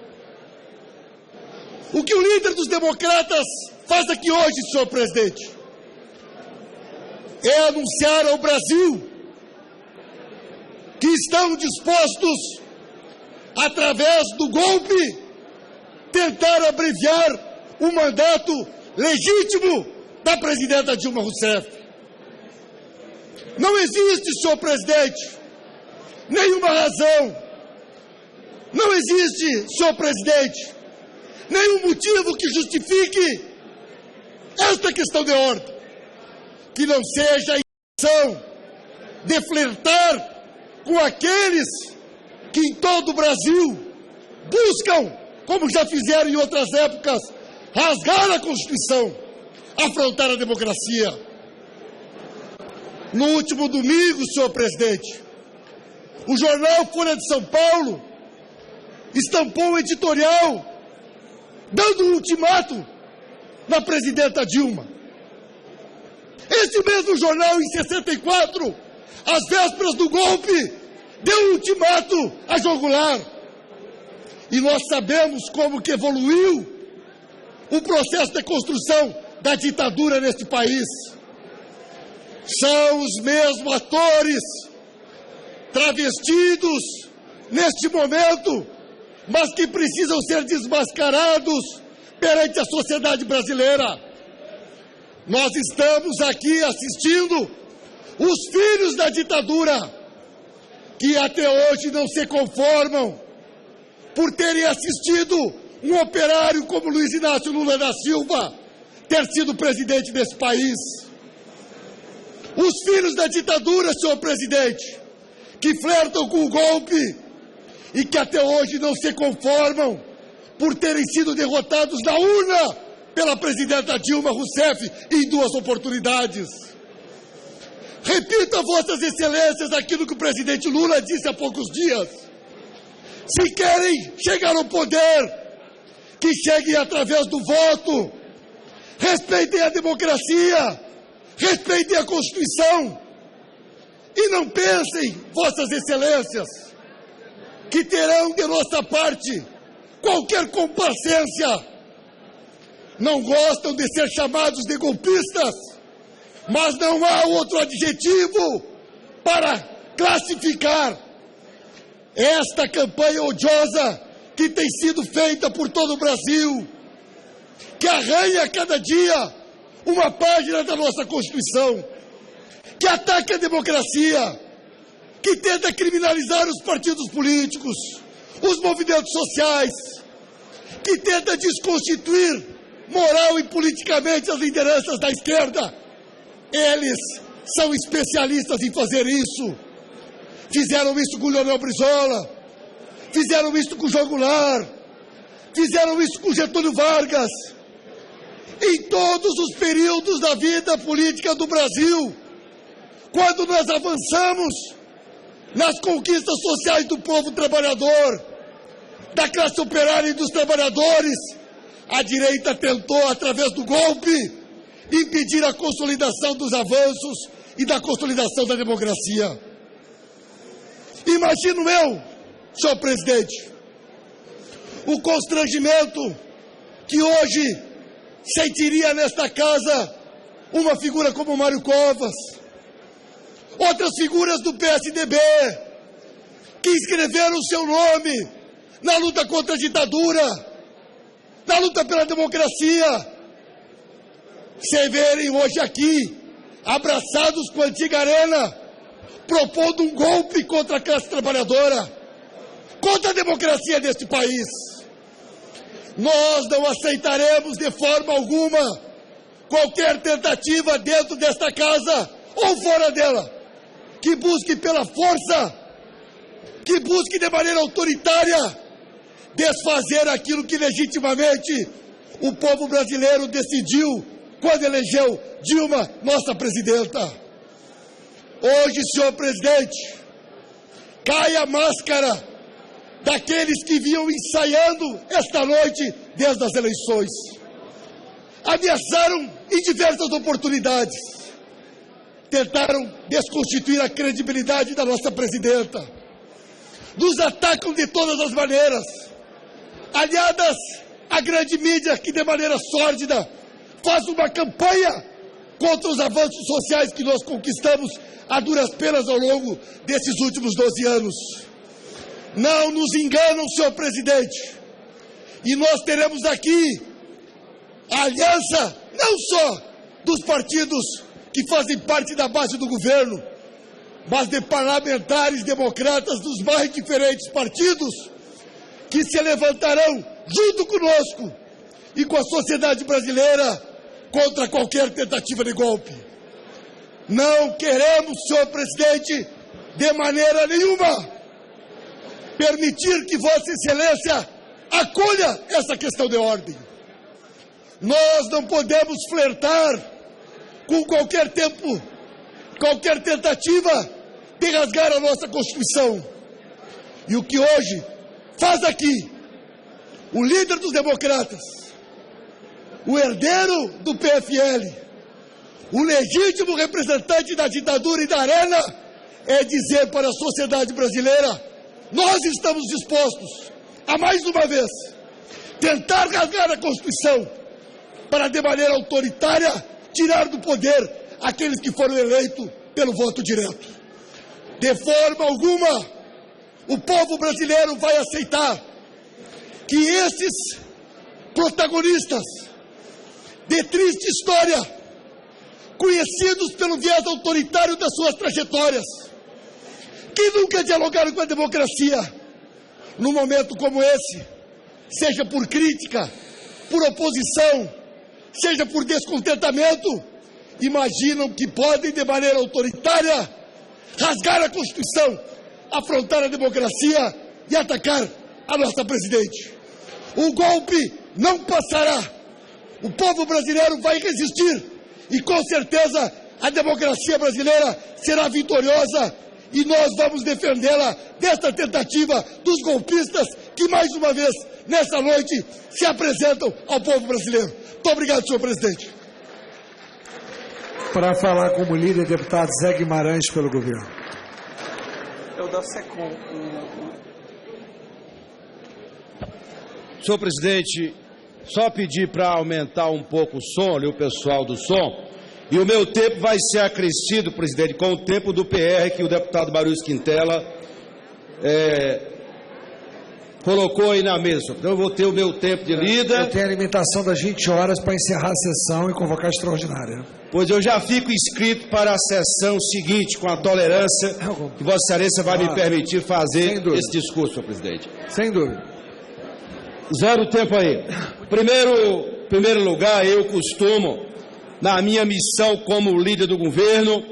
O que o líder dos democratas faz aqui hoje, senhor presidente, é anunciar ao Brasil que estão dispostos, através do golpe, tentar abreviar o mandato legítimo da presidenta Dilma Rousseff. Não existe, senhor presidente, nenhuma razão, não existe, senhor presidente, nenhum motivo que justifique esta questão de ordem, que não seja a intenção de flertar com aqueles que em todo o Brasil buscam, como já fizeram em outras épocas, rasgar a Constituição, afrontar a democracia. No último domingo, senhor presidente, o jornal Folha de São Paulo estampou um editorial dando um ultimato na presidenta Dilma. Este mesmo jornal, em 64, às vésperas do golpe, deu um ultimato a João Goulart. E nós sabemos como que evoluiu o processo de construção da ditadura neste país. São os mesmos atores travestidos neste momento, mas que precisam ser desmascarados perante a sociedade brasileira. Nós estamos aqui assistindo os filhos da ditadura, que até hoje não se conformam por terem assistido um operário como Luiz Inácio Lula da Silva ter sido presidente desse país. Os filhos da ditadura, senhor presidente, que flertam com o golpe, e que até hoje não se conformam por terem sido derrotados na urna pela presidenta Dilma Rousseff em 2 oportunidades. Repito a vossas excelências aquilo que o presidente Lula disse há poucos dias. Se querem chegar ao poder, que cheguem através do voto. Respeitem a democracia, respeitem a Constituição. E não pensem, vossas excelências, que terão de nossa parte qualquer complacência. Não gostam de ser chamados de golpistas, mas não há outro adjetivo para classificar esta campanha odiosa que tem sido feita por todo o Brasil, que arranha a cada dia uma página da nossa Constituição, que ataca a democracia, que tenta criminalizar os partidos políticos, os movimentos sociais, que tenta desconstituir moral e politicamente as lideranças da esquerda. Eles são especialistas em fazer isso. Fizeram isso com o Leonel Brizola, fizeram isso com o João Goulart, fizeram isso com Getúlio Vargas. Em todos os períodos da vida política do Brasil, quando nós avançamos nas conquistas sociais do povo trabalhador, da classe operária e dos trabalhadores, a direita tentou, através do golpe, impedir a consolidação dos avanços e da consolidação da democracia. Imagino eu, senhor presidente, o constrangimento que hoje sentiria nesta casa uma figura como Mário Covas, outras figuras do PSDB, que escreveram o seu nome na luta contra a ditadura, na luta pela democracia, se verem hoje aqui, abraçados com a antiga arena, propondo um golpe contra a classe trabalhadora, contra a democracia deste país. Nós não aceitaremos de forma alguma qualquer tentativa dentro desta casa ou fora dela, que busque pela força, que busque de maneira autoritária desfazer aquilo que legitimamente o povo brasileiro decidiu quando elegeu Dilma, nossa presidenta. Hoje, senhor presidente, cai a máscara daqueles que vinham ensaiando esta noite desde as eleições. Ameaçaram em diversas oportunidades. Tentaram desconstituir a credibilidade da nossa presidenta. Nos atacam de todas as maneiras. Aliadas à grande mídia que de maneira sórdida faz uma campanha contra os avanços sociais que nós conquistamos a duras penas ao longo desses últimos 12 anos. Não nos enganam, senhor presidente. E nós teremos aqui a aliança não só dos partidos que fazem parte da base do governo, mas de parlamentares democratas dos mais diferentes partidos que se levantarão junto conosco e com a sociedade brasileira contra qualquer tentativa de golpe. Não queremos, senhor presidente, de maneira nenhuma, permitir que Vossa Excelência acolha essa questão de ordem. Nós não podemos flertar com qualquer tentativa de rasgar a nossa Constituição. E o que hoje faz aqui o líder dos democratas, o herdeiro do PFL, o legítimo representante da ditadura e da arena, é dizer para a sociedade brasileira: nós estamos dispostos a, mais uma vez, tentar rasgar a Constituição para, de maneira autoritária, tirar do poder aqueles que foram eleitos pelo voto direto. De forma alguma, o povo brasileiro vai aceitar que esses protagonistas de triste história, conhecidos pelo viés autoritário das suas trajetórias, que nunca dialogaram com a democracia, num momento como esse, seja por crítica, por oposição, seja por descontentamento, imaginam que podem, de maneira autoritária, rasgar a Constituição, afrontar a democracia e atacar a nossa presidente. O golpe não passará. O povo brasileiro vai resistir e, com certeza, a democracia brasileira será vitoriosa e nós vamos defendê-la desta tentativa dos golpistas que, mais uma vez, nessa noite, se apresentam ao povo brasileiro. Muito obrigado, senhor presidente. Para falar como líder, deputado Zé Guimarães, pelo governo. Senhor presidente, só pedir para aumentar um pouco o som, ali o pessoal do som, e o meu tempo vai ser acrescido, presidente, com o tempo do PR que o deputado Marius Quintela colocou aí na mesa. Então eu vou ter o meu tempo de lida. Eu tenho a limitação das 20 horas para encerrar a sessão e convocar a extraordinária. Pois eu já fico inscrito para a sessão seguinte, com a tolerância que Vossa Excelência vai me permitir fazer esse discurso, senhor presidente. Sem dúvida. Zero tempo aí. Primeiro lugar, eu costumo, na minha missão como líder do governo,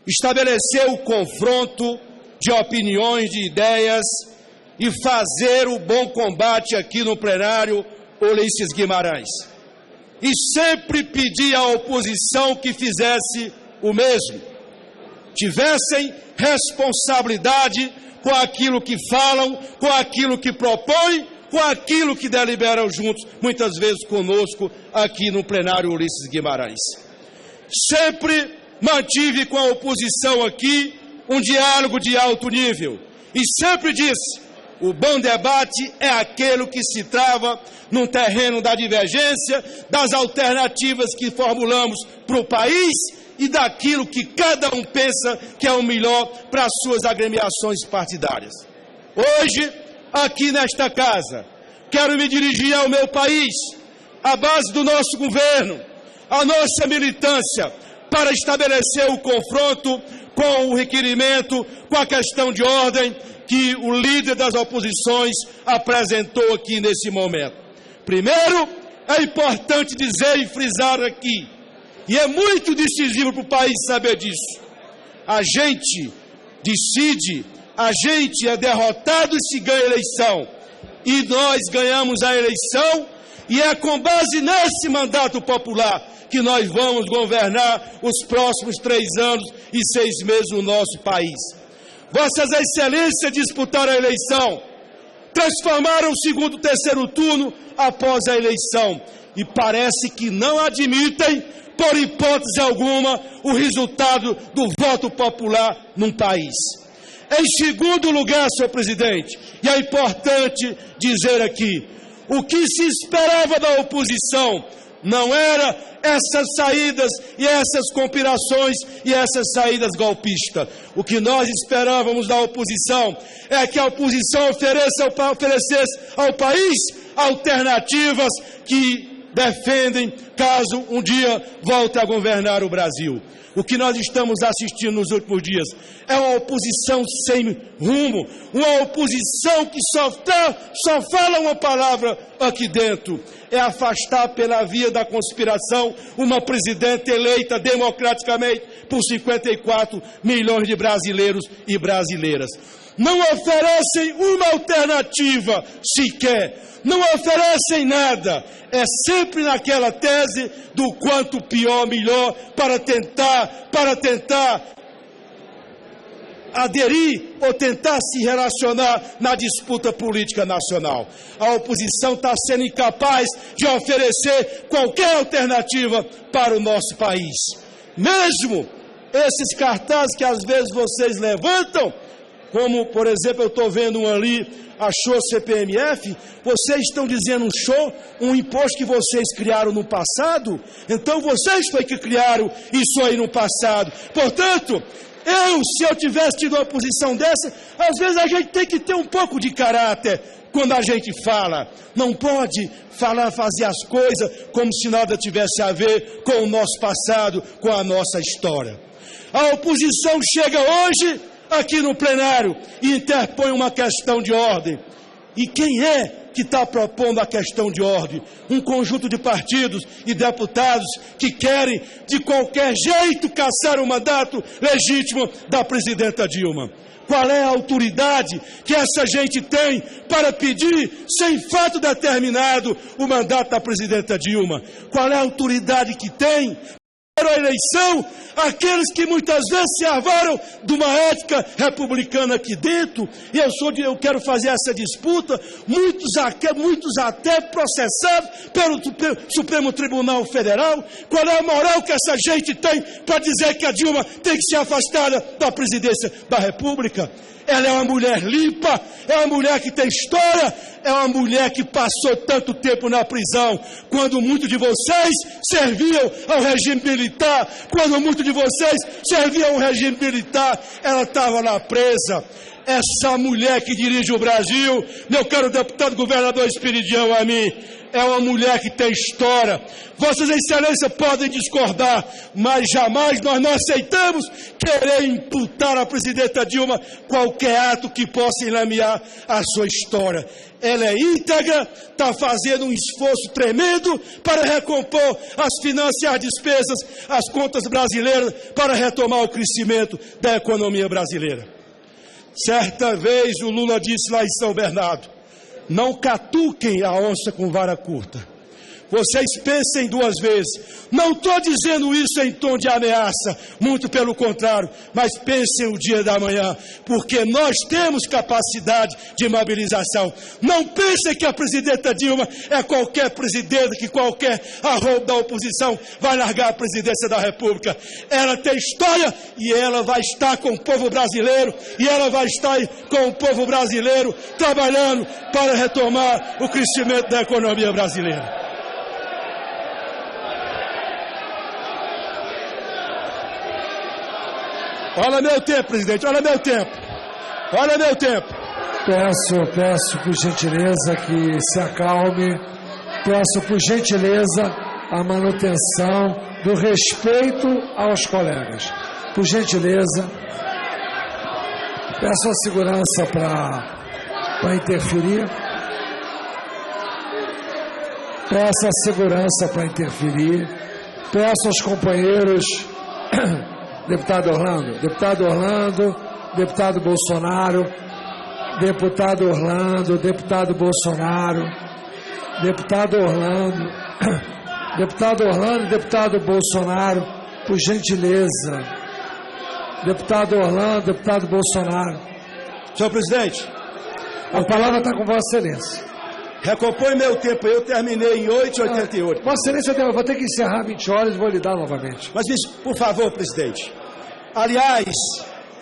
estabelecer o confronto de opiniões, de ideias e fazer o bom combate aqui no plenário Ulisses Guimarães. E sempre pedi à oposição que fizesse o mesmo. Tivessem responsabilidade com aquilo que falam, com aquilo que propõem, com aquilo que deliberam juntos, muitas vezes conosco, aqui no plenário Ulisses Guimarães. Sempre mantive com a oposição aqui um diálogo de alto nível. E sempre disse, o bom debate é aquele que se trava num terreno da divergência, das alternativas que formulamos para o país e daquilo que cada um pensa que é o melhor para as suas agremiações partidárias. Hoje, aqui nesta casa, quero me dirigir ao meu país, à base do nosso governo, à nossa militância, para estabelecer o confronto com o requerimento, com a questão de ordem que o líder das oposições apresentou aqui nesse momento. Primeiro, é importante dizer e frisar aqui, e é muito decisivo para o país saber disso, a gente decide, a gente é derrotado se ganha eleição, e nós ganhamos a eleição, e é com base nesse mandato popular que nós vamos governar os próximos 3 anos e 6 meses no nosso país. Vossas Excelências disputaram a eleição, transformaram o segundo e terceiro turno após a eleição, e parece que não admitem, por hipótese alguma, o resultado do voto popular num país. Em segundo lugar, senhor presidente, e é importante dizer aqui, o que se esperava da oposição não era essas saídas e essas conspirações e essas saídas golpistas. O que nós esperávamos da oposição é que a oposição oferecesse ao país alternativas que defendem caso um dia volte a governar o Brasil. O que nós estamos assistindo nos últimos dias é uma oposição sem rumo, uma oposição que só fala uma palavra aqui dentro, é afastar pela via da conspiração uma presidente eleita democraticamente por 54 milhões de brasileiros e brasileiras. Não oferecem uma alternativa sequer, não oferecem nada, é sempre naquela tese do quanto pior, melhor, para tentar aderir ou tentar se relacionar na disputa política nacional. A oposição está sendo incapaz de oferecer qualquer alternativa para o nosso país. Mesmo esses cartazes que às vezes vocês levantam, como, por exemplo, eu estou vendo um ali, a show CPMF, vocês estão dizendo um imposto que vocês criaram no passado, então vocês foi que criaram isso aí no passado. Portanto, se eu tivesse tido uma posição dessa, às vezes a gente tem que ter um pouco de caráter quando a gente fala. Não pode fazer as coisas como se nada tivesse a ver com o nosso passado, com a nossa história. A oposição chega hoje aqui no plenário e interpõe uma questão de ordem. E quem é que está propondo a questão de ordem? Um conjunto de partidos e deputados que querem, de qualquer jeito, caçar o mandato legítimo da presidenta Dilma. Qual é a autoridade que essa gente tem para pedir, sem fato determinado, o mandato da presidenta Dilma? Qual é a autoridade que tem para a eleição aqueles que muitas vezes se arvaram de uma ética republicana aqui dentro? E eu quero fazer essa disputa, muitos até processados pelo Supremo Tribunal Federal. Qual é a moral que essa gente tem para dizer que a Dilma tem que ser afastada da presidência da República? Ela é uma mulher limpa, é uma mulher que tem história, é uma mulher que passou tanto tempo na prisão, quando muitos de vocês serviam ao regime militar, quando muitos de vocês serviam ao regime militar, ela estava lá presa. Essa mulher que dirige o Brasil, meu caro deputado governador Espiridião Amin, é uma mulher que tem história. Vossas Excelências podem discordar, mas jamais nós não aceitamos querer imputar à presidenta Dilma qualquer ato que possa enlamear a sua história. Ela é íntegra, está fazendo um esforço tremendo para recompor as finanças e as despesas, as contas brasileiras, para retomar o crescimento da economia brasileira. Certa vez o Lula disse lá em São Bernardo: não catuquem a onça com vara curta. Vocês pensem duas vezes. Não estou dizendo isso em tom de ameaça, muito pelo contrário, mas pensem o dia da manhã, porque nós temos capacidade de mobilização. Não pensem que a presidenta Dilma é qualquer presidente, que qualquer arrobo da oposição vai largar a presidência da República. Ela tem história e ela vai estar com o povo brasileiro, e ela vai estar com o povo brasileiro trabalhando para retomar o crescimento da economia brasileira. Olha meu tempo, presidente, olha meu tempo. Olha meu tempo. Peço por gentileza que se acalme. Peço por gentileza a manutenção do respeito aos colegas. Por gentileza. Peço a segurança para interferir. Peço a segurança para interferir. Peço aos companheiros... Deputado Orlando, deputado Bolsonaro, deputado Orlando, deputado Bolsonaro, deputado Orlando, deputado Bolsonaro, por gentileza. Deputado Orlando, deputado Bolsonaro. Senhor presidente, a palavra está com Vossa Excelência. Recompõe meu tempo, eu terminei em 8h88. Vossa Excelência, eu vou ter que encerrar 20 horas e vou lhe dar novamente. Mas, por favor, presidente. Aliás,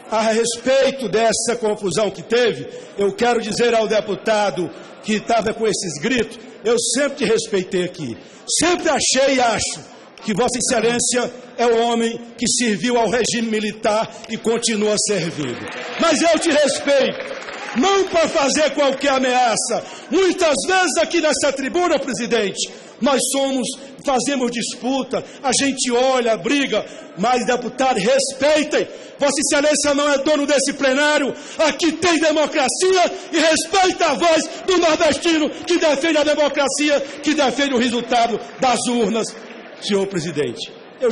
a respeito dessa confusão que teve, eu quero dizer ao deputado que estava com esses gritos, eu sempre te respeitei aqui. Sempre achei e acho que Vossa Excelência é o homem que serviu ao regime militar e continua servindo. Mas eu te respeito. Não para fazer qualquer ameaça. Muitas vezes aqui nessa tribuna, presidente, nós fazemos disputa, a gente olha, briga, mas, deputado, respeitem. Vossa Excelência não é dono desse plenário. Aqui tem democracia e respeita a voz do nordestino que defende a democracia, que defende o resultado das urnas. Senhor presidente, eu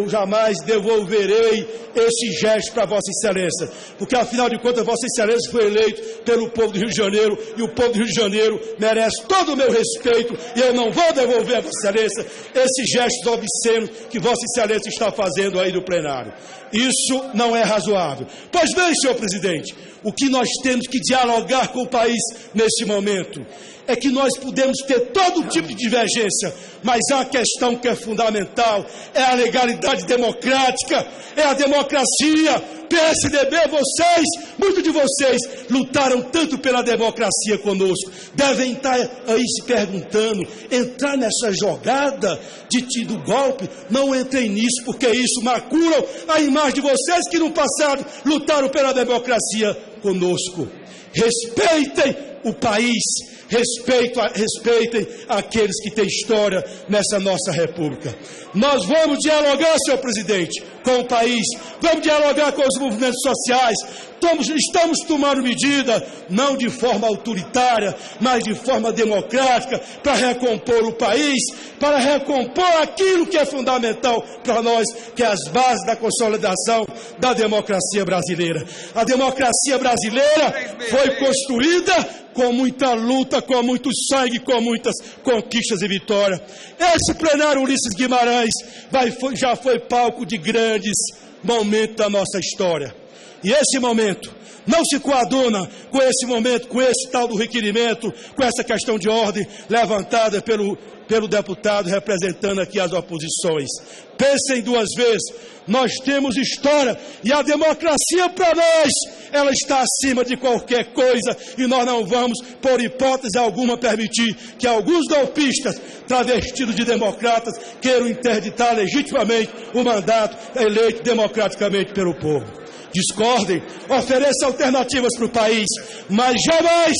jamais devolverei esse gesto para Vossa Excelência, porque afinal de contas Vossa Excelência foi eleito pelo povo do Rio de Janeiro, e o povo do Rio de Janeiro merece todo o meu respeito, e eu não vou devolver a Vossa Excelência esses gestos obscenos que Vossa Excelência está fazendo aí no plenário. Isso não é razoável. Pois bem, senhor presidente, o que nós temos que dialogar com o país nesse momento é que nós podemos ter todo tipo de divergência, mas há uma questão que é fundamental, é a legalidade democrática, é a democracia. PSDB, muitos de vocês lutaram tanto pela democracia conosco, devem estar aí se perguntando, entrar nessa jogada do golpe, não entrem nisso, porque isso macula a imagem de vocês que no passado lutaram pela democracia conosco. Respeitem o país, respeitem aqueles que têm história nessa nossa república. Nós vamos dialogar, senhor presidente, com o país, vamos dialogar com os movimentos sociais, estamos tomando medida, não de forma autoritária, mas de forma democrática, para recompor o país, para recompor aquilo que é fundamental para nós, que é as bases da consolidação da democracia brasileira. A democracia brasileira foi construída com muita luta, com muito sangue, com muitas conquistas e vitórias. Esse plenário Ulisses Guimarães já foi palco de grandes momentos da nossa história. E esse momento não se coaduna com esse momento, com esse tal do requerimento, com essa questão de ordem levantada pelo deputado representando aqui as oposições. Pensem duas vezes, nós temos história e a democracia para nós, ela está acima de qualquer coisa e nós não vamos, por hipótese alguma, permitir que alguns golpistas, travestidos de democratas, queiram interditar legitimamente o mandato eleito democraticamente pelo povo. Discordem, ofereçam alternativas para o país, mas jamais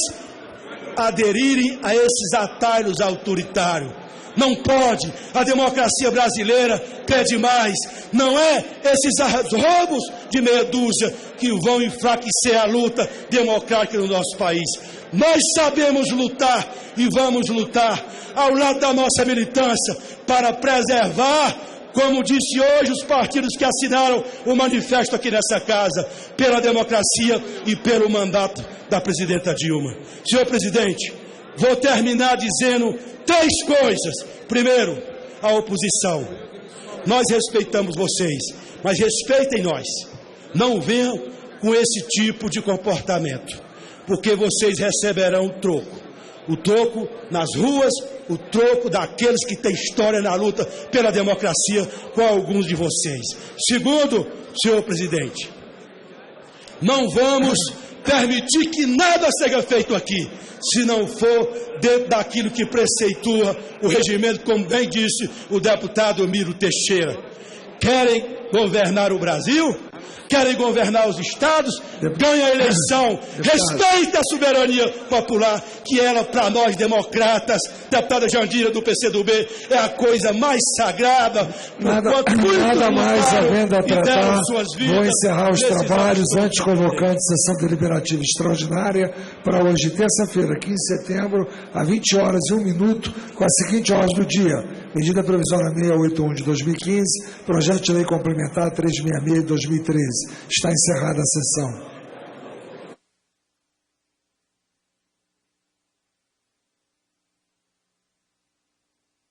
aderirem a esses atalhos autoritários. Não pode, a democracia brasileira pede mais. Não é esses roubos de meia dúzia que vão enfraquecer a luta democrática no nosso país. Nós sabemos lutar e vamos lutar ao lado da nossa militância para preservar, como disse hoje os partidos que assinaram o manifesto aqui nessa casa, pela democracia e pelo mandato da presidenta Dilma. Senhor presidente, vou terminar dizendo 3 coisas. Primeiro, a oposição. Nós respeitamos vocês, mas respeitem nós. Não venham com esse tipo de comportamento, porque vocês receberão o troco. O troco nas ruas, o troco daqueles que têm história na luta pela democracia com alguns de vocês. Segundo, senhor presidente, não vamos permitir que nada seja feito aqui, se não for dentro daquilo que preceitua o regimento, como bem disse o deputado Miro Teixeira. Querem governar o Brasil? Querem governar os estados? Ganha a eleição, respeite a soberania popular, que ela, para nós democratas, deputada Jandira do PCdoB, é a coisa mais sagrada. Nada mais havendo a tratar, vou encerrar os trabalhos, antes convocando sessão deliberativa extraordinária para hoje, terça-feira, 15 de setembro, a 20 horas e 1 minuto, com as seguintes horas do dia: medida provisória 681 de 2015, projeto de lei complementar 366 de 2013. Está encerrada a sessão.